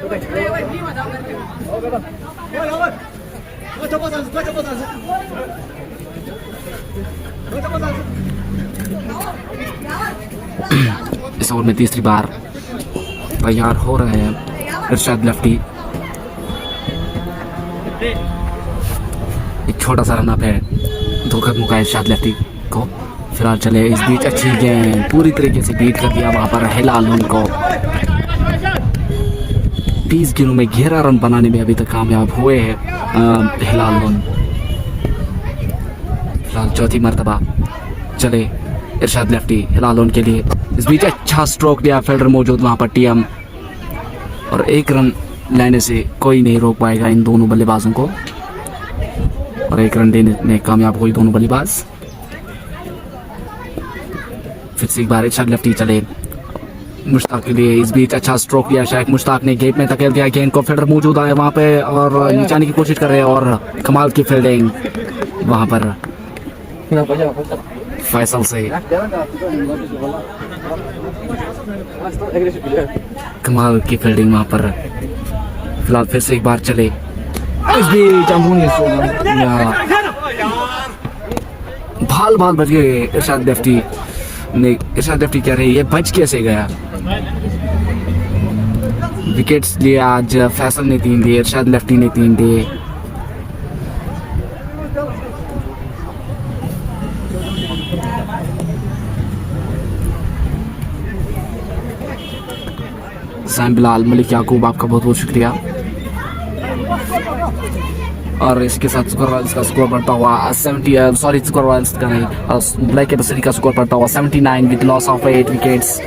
ओवर में तीसरी बार तैयार हो रहे हैं इरशाद लेफ्टी। एक छोटा सा रनअप है, धोखा मुका इरशाद लेफ्टी को। फिलहाल चले इस बीच अच्छी गेंद पूरी तरीके से बीट कर दिया वहां पर हिलाल लोन को। 30 गेंदों में 11 रन बनाने में अभी तक कामयाब हुए हैं हिलाल लोन। फिलहाल चौथी मर्तबा चले इरशाद लेफ्टी हिलाल लोन के लिए। इस बीच अच्छा स्ट्रोक दिया, फील्डर मौजूद वहां पर टीएम, और एक रन लेने से कोई नहीं रोक पाएगा इन दोनों बल्लेबाजों को, और एक रन देने में कामयाब हुई दोनों बल्लेबाज। फिर से एक बार इरशाद लेफ्टी चले मुश्ताक के लिए। इस बीच अच्छा स्ट्रोक दिया शायद मुश्ताक ने, गेट में धकेल दिया गेंद को, फील्डर मौजूद आए वहां पे और नीचाने की कोशिश कर रहे हैं, और कमाल की फील्डिंग वहां पर फैसल से, कमाल की फील्डिंग वहां पर। फिलहाल फिर से एक बार चले इस बीच भाल भाल बच गए इरशाद लेफ्टी ने। इरशाद लेफ्टी कह रहे ये बच कैसे गया। विकेट्स लिए आज फैसल ने 3 दिए, इरशाद लेफ्टी ने 3 दिए। सैम बिलाल, मलिक याकूब, आपका बहुत बहुत शुक्रिया। और इसके साथ स्कोर का स्कोर बढ़ता हुआ 70, सॉरी स्कोर का नहीं, ब्लैक कैपेसिटी का स्कोर बढ़ता हुआ 79 with loss of 8 wickets,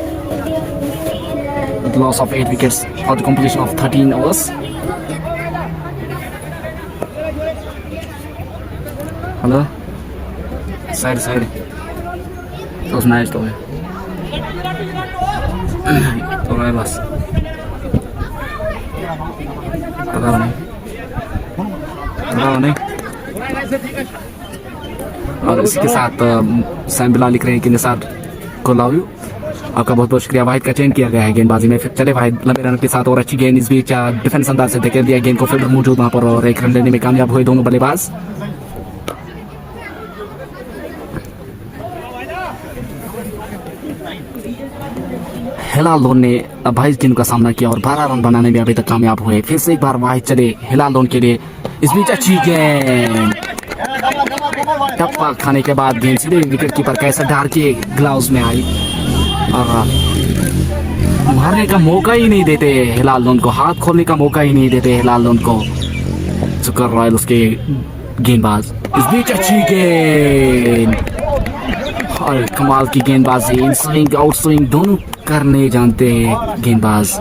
with loss of 8 wickets for the completion of 13 overs. Hello? Side. That was nice though. तो रहा है बस, पता नहीं। और इसके साथ सैम बिलाल लिख रहे हैं कि निसार को लव यू, आपका बहुत बहुत शुक्रिया। वाहिद का चयन किया गया है गेंदबाजी में। फिर चले वाहिद लंबे रन के साथ और अच्छी गेंद, इस बीच डिफेंस अंदाज से धकेल दिया गेंद को, फील्डर मौजूद वहां पर और एक रन लेने में कामयाब हुए दोनों बल्लेबाज। हिलाल लोन ने 22 गेंद का सामना किया और 12 रन बनाने में अभी तक कामयाब हुए। फिर से एक बार वाहिद चले हिलाल लोन के लिए। इस बीच अच्छी गेंद, टप्पा खाने के बाद गेंद सीधे विकेट कीपर कैसे डार के ग्लव्स में आई, मारने का मौका ही नहीं देते हिलाल लोन को, हाथ खोलने का मौका ही नहीं देते हिलाल लोन को सुकर रॉयल उसके गेंदबाज। इस बीच अच्छी गेंद और कमाल की गेंदबाजी, इन स्विंग आउट स्विंग दोनों करने जानते हैं गेंदबाज।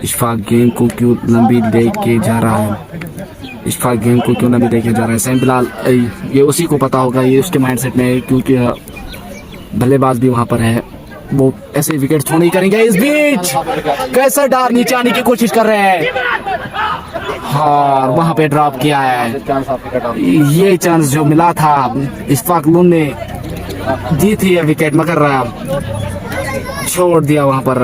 इशफाक गेंद को क्यों लंबी लेके जा रहा है, इशफाक गेंद को क्यों लंबी लेके जा रहा है। सैम बिलाल, ये उसी को पता होगा, ये उसके माइंडसेट में है, क्योंकि बल्लेबाज भी वहां पर है, वो ऐसे विकेट थ्रो नहीं करेंगे। इस बीच कैसा डार नीचे आने की कोशिश कर रहे हैं, हाँ वहां पे ड्रॉप किया है। ये चांस जो मिला था इशफाक लोन ने दी थी ये विकेट, मगर छोड़ दिया वहां पर।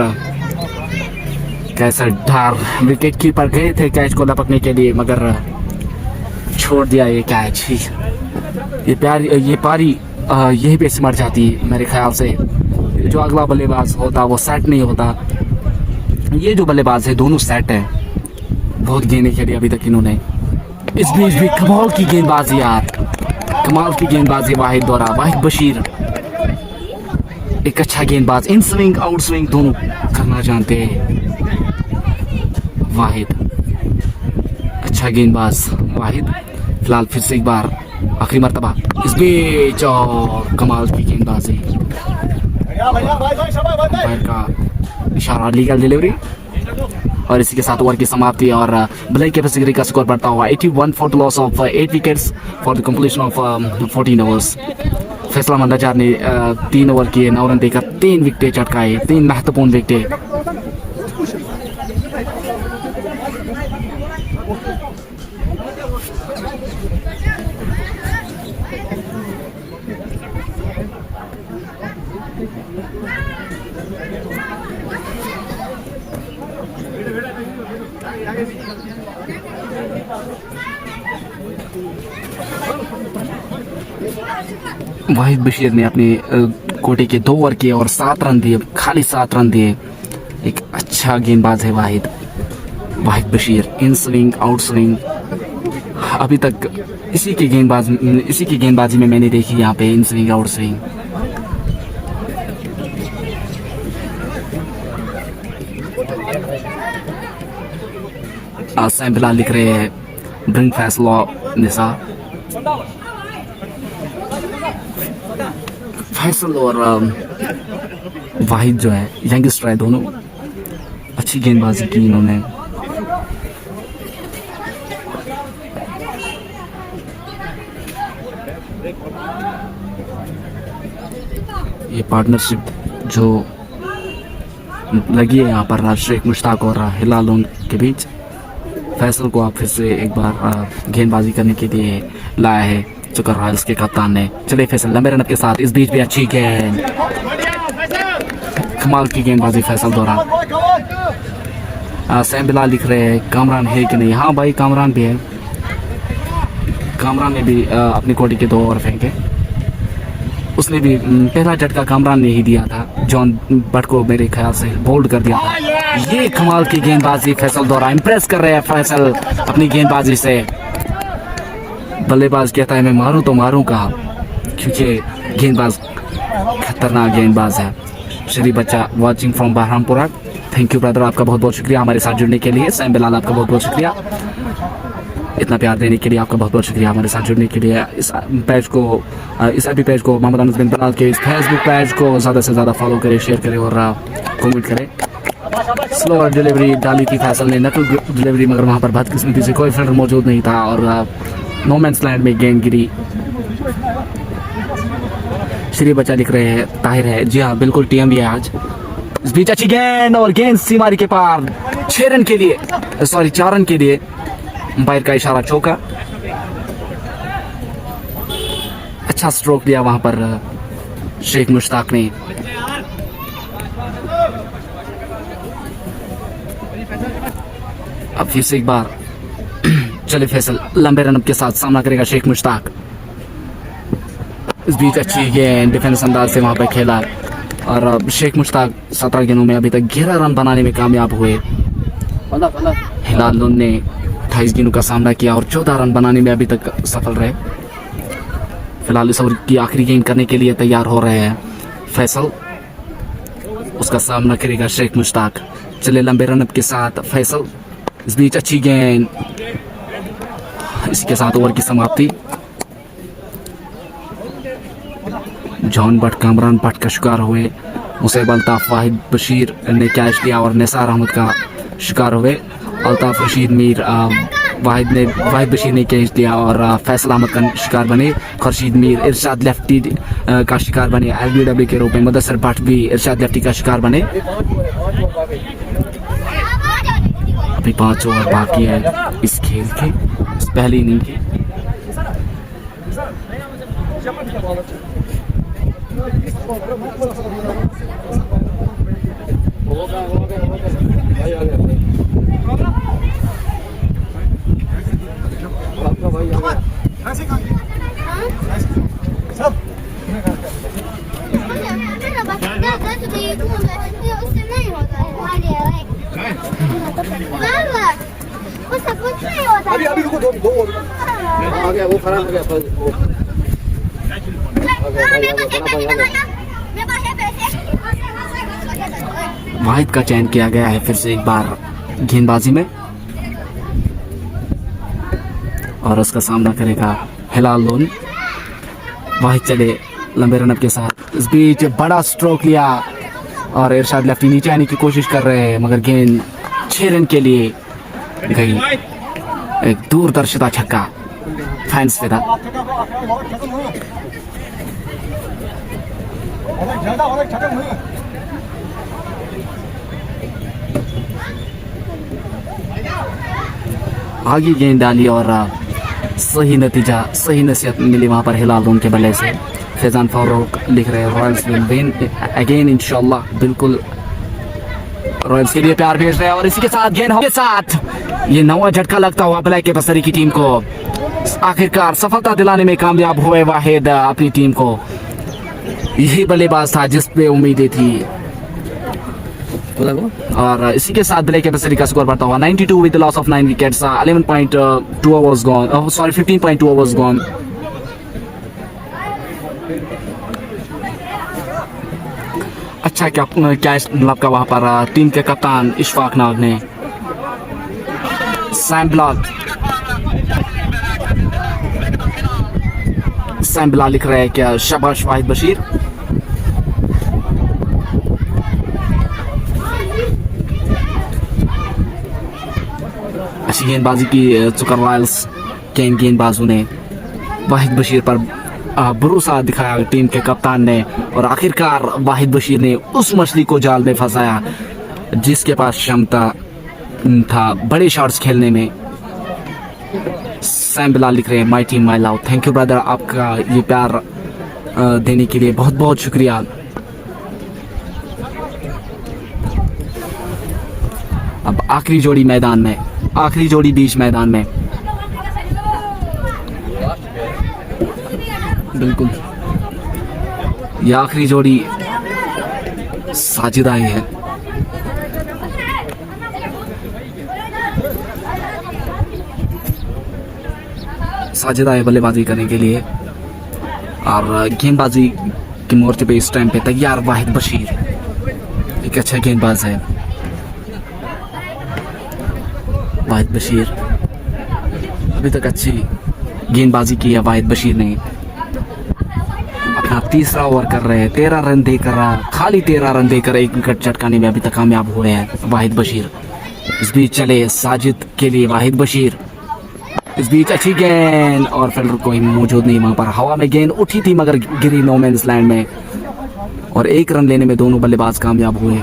कैसा डार, विकेट कीपर गए थे कैच को लपकने के लिए मगर छोड़ दिया ये कैच। ये पारी यही पे सिमट जाती मेरे ख्याल से। जो अगला बल्लेबाज होता वो सेट नहीं होता, ये जो बल्लेबाज है दोनों सेट है, बहुत गेंदें खेली अभी तक इन्होंने। इस बीच भी कमाल की गेंदबाजी यार, कमाल की गेंदबाजी वाहिद द्वारा, वाहिद बशीर एक अच्छा गेंदबाज, इन स्विंग आउट स्विंग दोनों करना जानते हैं वाहिद, अच्छा गेंदबाज वाहिद। फिलहाल फिर से एक बार आखिरी मर्तबा इस बीच और कमाल की गेंदबाजी, का इशारा, लीगल डिलीवरी। और इसी के साथ ओवर की समाप्ति और ब्लैक कैपेसिटी का स्कोर बढ़ता हुआ 81 for the loss of 8 wickets for the completion of 14 overs. फैसला मंदाजार ने 3 ओवर किए, 9 रन देकर 3 विकेट चटकाए, 3 महत्वपूर्ण विकेट। वाहिद बशीर ने अपने कोटे के 2 ओवर किए और 7 रन दिए, खाली 7 रन दिए। एक अच्छा गेंदबाज है Wahid Bashir. In swing out swing अभी तक इसी की गेंदबाजी में मैंने देखी यहाँ पे, इन swing out swing. Sam Bilal लिख रहे हैं ब्रिंग फैसला निसा। फैसल और वाहिद जो है यंगस्टर है, दोनों अच्छी गेंदबाजी की इन्होंने। ये पार्टनरशिप जो लगी है यहाँ पर शेख मुश्ताक और हिलाल के बीच, फैसल को आप फिर से एक बार गेंदबाजी करने के लिए लाया है चुकर रॉयल्स के कप्तान ने। चले फैसल लंबे रन के साथ, इस बीच भी अच्छी गेंद, कमाल की गेंदबाजी फैसल द्वारा। सैम बिलाल लिख रहे हैं कामरान है कि नहीं। हाँ भाई कामरान भी है, कामरान ने भी अपनी कोटी के 2 ओवर फेंके। उसने भी पहला झटका कामरान ने ही दिया था, जॉन बट को मेरे ख्याल से बोल्ड कर दिया था। ये कमाल की गेंदबाजी फैसल द्वारा, इंप्रेस कर रहे हैं फैसल अपनी गेंदबाजी से। बल्लेबाज कहता है मैं मारूं तो मारूं कहाँ, क्योंकि गेंदबाज खतरनाक गेंदबाज है। श्री बच्चा watching from Bahrampura, thank you brother, आपका बहुत बहुत शुक्रिया हमारे साथ जुड़ने के लिए। सैम बिलाल आपका बहुत बहुत शुक्रिया, इतना प्यार देने के लिए आपका बहुत बहुत शुक्रिया, हमारे साथ जुड़ने के लिए। इस पेज को, इस अभी पेज को, मोहम्मद अनस बिन बिलाल के इस फेसबुक पेज को ज़्यादा से ज़्यादा फॉलो करें, शेयर करें और कमेंट करें। स्लो डिलीवरी डाली थी फैसल ने, नकल डिलीवरी, मगर वहाँ पर बदकिस्मती से कोई फील्डर मौजूद नहीं था और नो मैंस लैंड में गेंद गिरी। श्री बच्चा लिख रहे हैं ताहिर है, जी हाँ बिल्कुल टीएम भी है आज। इस बीच अच्छी गेंद और गेंद सीमारी के पार, 6 रन के लिए, सॉरी 4 रन के लिए। अंपायर का इशारा चौका, अच्छा स्ट्रोक दिया वहां पर शेख मुश्ताक ने। अब फिर से एक बार चले फैसल लंबे रन के साथ सामना करेगा शेख मुश्ताक। इस बीच अच्छी गेंद डिफेंस अंदाज से वहां पर खेला और शेख मुश्ताक 17 गेंदों में अभी तक 11 रन बनाने में कामयाब हुए। हिलाल ने 28 गेंदों का सामना किया और 14 रन बनाने में अभी तक सफल रहे। फिलहाल इस ओवर की आखिरी गेंद करने के लिए तैयार हो रहे हैं फैसल, उसका सामना करेगा शेख मुश्ताक। चले लंबे रन के साथ फैसल, इस बीच अच्छी गेंद, इसके साथ ओवर की समाप्ति। जॉन बट कामरान बट का शिकार हुए, मुसैब अल्ताफ वाहिद बशीर ने कैच लिया और निसार अहमद का शिकार हुए। अल्ताफ रशीद मीर वाहिद बशीर ने कैच लिया और फैसल अहमद का शिकार बने। खुर्शीद मीर इरशाद लेफ्टी का शिकार बने। एलबीडब्ल्यू के रूप में मुदस्सर भट्ट भी इरशाद लेफ्टी का शिकार बने। अभी 5 ओवर बाकी है इस खेल के, इस पहली इनिंग के। अभी अभी रुको, 2 आ गया, वो खड़ा हो गया। वाहिद का चयन किया गया है फिर से एक बार गेंदबाजी में और उसका सामना करेगा हिलाल लोन। वाहिद चले लंबे रनअप के साथ, इस बीच बड़ा स्ट्रोक लिया और इरशाद लेफ्टी नीचे आने की कोशिश कर रहे हैं, मगर गेंद 6 रन के लिए गई। एक दूरदर्शिता छक्का, फैंस फिदा। आगे गेंद डाली और सही नतीजा, सही नसीहत मिली वहां पर हिलाल लोन के बल्ले से। फैजान फारूक लिख रहे हैं रॉयल्स विल विन अगेन इंशाल्लाह। बिल्कुल रॉयल्स के लिए प्यार भेज रहे हैं और इसी के साथ गेंद के साथ ये नवा झटका लगता हुआ ब्लैक केपसरी की टीम को आखिरकार सफलता दिलाने में कामयाब हुए वाहिद अपनी टीम को। यही बल्लेबाज था जिस पे उम्मीदें थी और इसी के साथ ब्लैक केपसरी का स्कोर बढ़ता हुआ 92 with loss of 9 wickets 11.2 overs gone, sorry 15.2 overs gone. अच्छा क्या मतलब का वहां पर टीम के कप्तान इशफाक नाग ने सैम बिलाल लिख रहे हैं क्या शाबाश वाहिद बशीर। अच्छी गेंदबाजी की चुकर रॉयल्स के इन गेंदबाजों ने वाहिद बशीर पर भरोसा दिखाया टीम के कप्तान ने और आखिरकार वाहिद बशीर ने उस मछली को जाल में फंसाया जिसके पास क्षमता था बड़े शॉट्स खेलने में। सैम बिलाल लिख रहे हैं my team my love. Thank you brother, आपका ये प्यार देने के लिए बहुत बहुत शुक्रिया। अब आखिरी जोड़ी मैदान में, आखिरी जोड़ी बीच मैदान में। बिल्कुल ये आखिरी जोड़ी साजिद आई है। साजिद आए बल्लेबाजी करने के लिए और गेंदबाजी के मोर्चे पे इस टाइम पे तैयार वाहिद बशीर, एक अच्छा गेंदबाज है वाहिद बशीर। अभी तक अच्छी गेंदबाजी की है वाहिद बशीर ने। अपना तीसरा ओवर कर रहे हैं, 13 रन देकर, खाली 13 रन देकर 1 विकेट चटकाने में अभी तक कामयाब हुए हैं वाहिद बशीर। इस बीच चले साजिद के लिए वाहिद बशीर। इस बीच अच्छी गेंद और फील्डर कोई मौजूद नहीं वहां पर। हवा में गेंद उठी थी मगर गिरी नो मैंस लैंड में और 1 रन लेने में दोनों बल्लेबाज कामयाब हुए।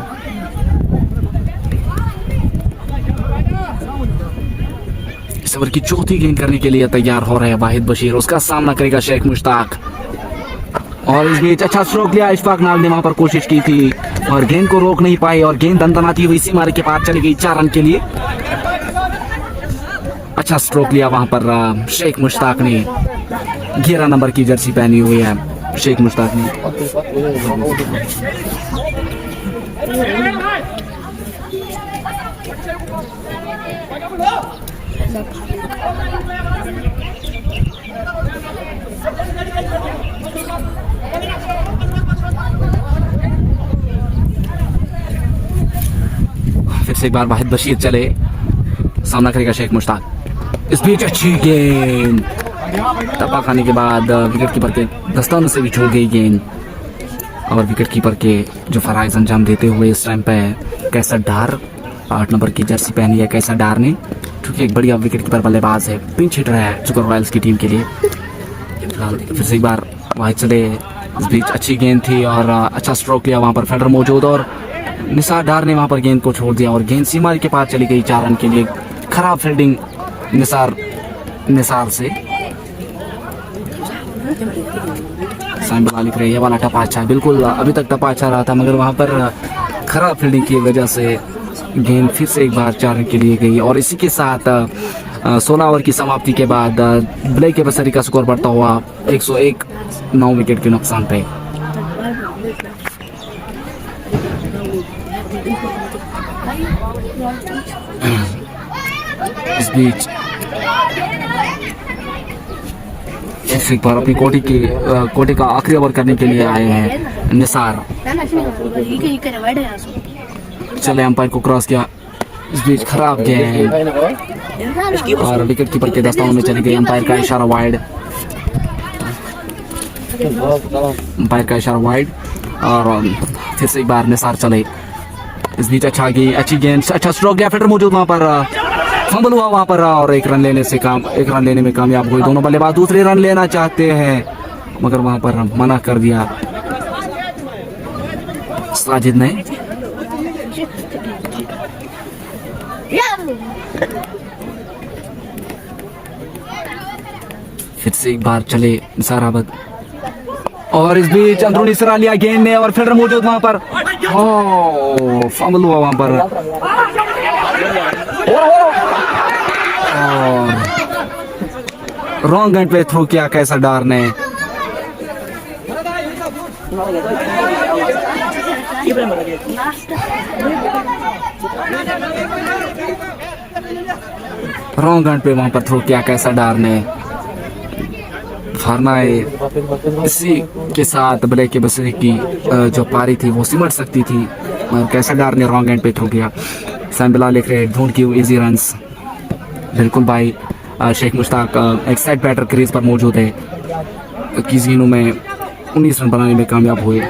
इस ओवर की चौथी गेंद करने के लिए तैयार हो रहे हैं वाहिद बशीर। उसका सामना करेगा शेख मुश्ताक और इस बीच अच्छा स्ट्रोक लिया इशफाक नाग ने, वहां पर कोशिश की थी और गेंद को रोक नहीं पाई और गेंद दंदनाती हुई सीमा के पार चली गई 4 रन के लिए। अच्छा स्ट्रोक लिया वहां पर शेख मुश्ताक ने, 11 नंबर की जर्सी पहनी हुई है शेख मुश्ताक ने। फिर से एक बार वाहिद बशीर चले, सामना करेगा शेख मुश्ताक। इस बीच अच्छी गेंद टप्पा खाने के बाद विकेट कीपर के दस्ताने से भी छूट गई गेंद और विकेट कीपर के जो फराइज अंजाम देते हुए इस टाइम पे कैसा डार 8 नंबर की जर्सी पहनी है कैसा डार ने, क्योंकि एक बढ़िया विकेट कीपर बल्लेबाज है, पिंच हिटर है चुकर रॉयल्स की टीम के लिए। फिर से एक बार वाहिद चले। इस बीच अच्छी गेंद थी और अच्छा स्ट्रोक लिया वहां पर फील्डर मौजूद और निसार डार ने वहां पर गेंद को छोड़ दिया और गेंद सीमा के पार चली गई 4 रन के लिए। खराब फील्डिंग निसार से। साइम बिलाल लिख रहे हैं ये वाला टप्पा अच्छा है, बिल्कुल अभी तक टप्पा अच्छा रहा था मगर वहां पर खराब फील्डिंग की वजह से गेंद फिर से एक बार 4 रन के लिए गई और इसी के साथ 16 ओवर की समाप्ति के बाद ब्लैक केपसरी का स्कोर बढ़ता हुआ 101 9 विकेट के नुकसान पे। इस बीच एक बार अपनी कोटी का आखिरी ओवर करने के लिए आए हैं निसार। चले अंपायर को क्रॉस किया। इस बीच खराब गेंद और विकेट कीपर के दस्तानों में चली गई। अंपायर का इशारा वाइड, अंपायर का इशारा वाइड और फिर से एक बार निसार चले। इस बीच अच्छी गेंद, अच्छा स्ट्रोक लिया, फील्डर मौजूद वहां पर, फंबल हुआ वहां पर और 1 रन लेने में कामयाब हुए दोनों बल्लेबाज। दूसरे रन लेना चाहते हैं मगर वहां पर मना कर दिया साजिद ने। फिर से एक बार चले निसार अहमद और इस बीच अंदरूनी सिरा लिया गेंद ने और फील्डर मौजूद वहां पर ओह फंबल हुआ वहां पर। रॉन्ग एंड पे थ्रो किया कैसरडार ने। रॉन्ग एंड पे वहां पर थ्रो किया कैसरडार ने। फारनाए इसी के साथ ब्लैक के बसरी की जो पारी थी वो सिमट सकती थी, और कैसरडार ने रॉन्ग एंड पे थ्रो किया। सैम बिलाल लिख रहे ढूंढ की इजी रन्स। बिल्कुल भाई, शेख मुश्ताक एक सेट बैटर क्रीज पर मौजूद है। 21 गेंदों में 19 रन बनाने में कामयाब हुए।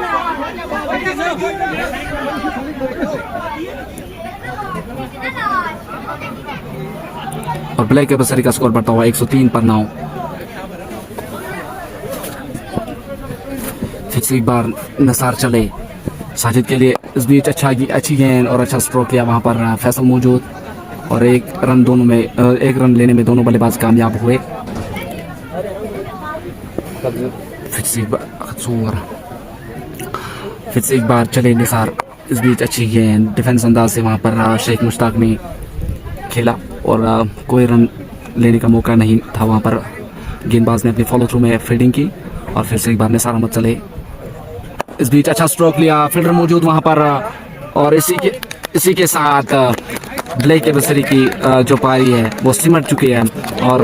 और ब्लैक के बसरी का स्कोर बढ़ता हुआ 103 पर 9। फिर से एक बार नसार चले साजिद के लिए। इस बीच अच्छी गेंद और अच्छा स्ट्रोक किया वहां पर फैसल मौजूद, और एक रन लेने में दोनों बल्लेबाज कामयाब हुए। फिर से एक बार चले निसार। इस बीच अच्छी गेंद डिफेंस अंदाज से वहां पर शेख मुश्ताक ने खेला, और कोई रन लेने का मौका नहीं था वहां पर। गेंदबाज ने अपनी फॉलो थ्रू में फील्डिंग की, और फिर से एक बार निसार अहमद चले। इस बीच अच्छा स्ट्रोक लिया, फील्डर मौजूद वहां पर, और इसी के साथ ब्लैक के बसरी की जो पारी है वो सिमट चुकी है, और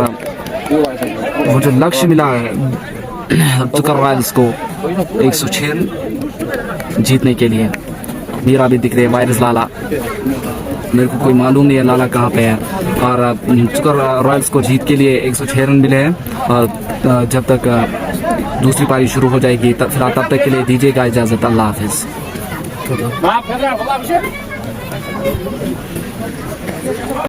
वो जो लक्ष्य मिला चुकर रॉयल्स को 106 रन जीतने के लिए। मीरा भी दिख रही है, वायरस लाला, मेरे को कोई मालूम नहीं है लाला कहाँ पे है। और चुकर रॉयल्स को जीत के लिए 106 रन मिले हैं, और जब तक दूसरी पारी शुरू हो जाएगी तब तक के लिए दीजिएगा इजाजत। अल्लाह हाफिज।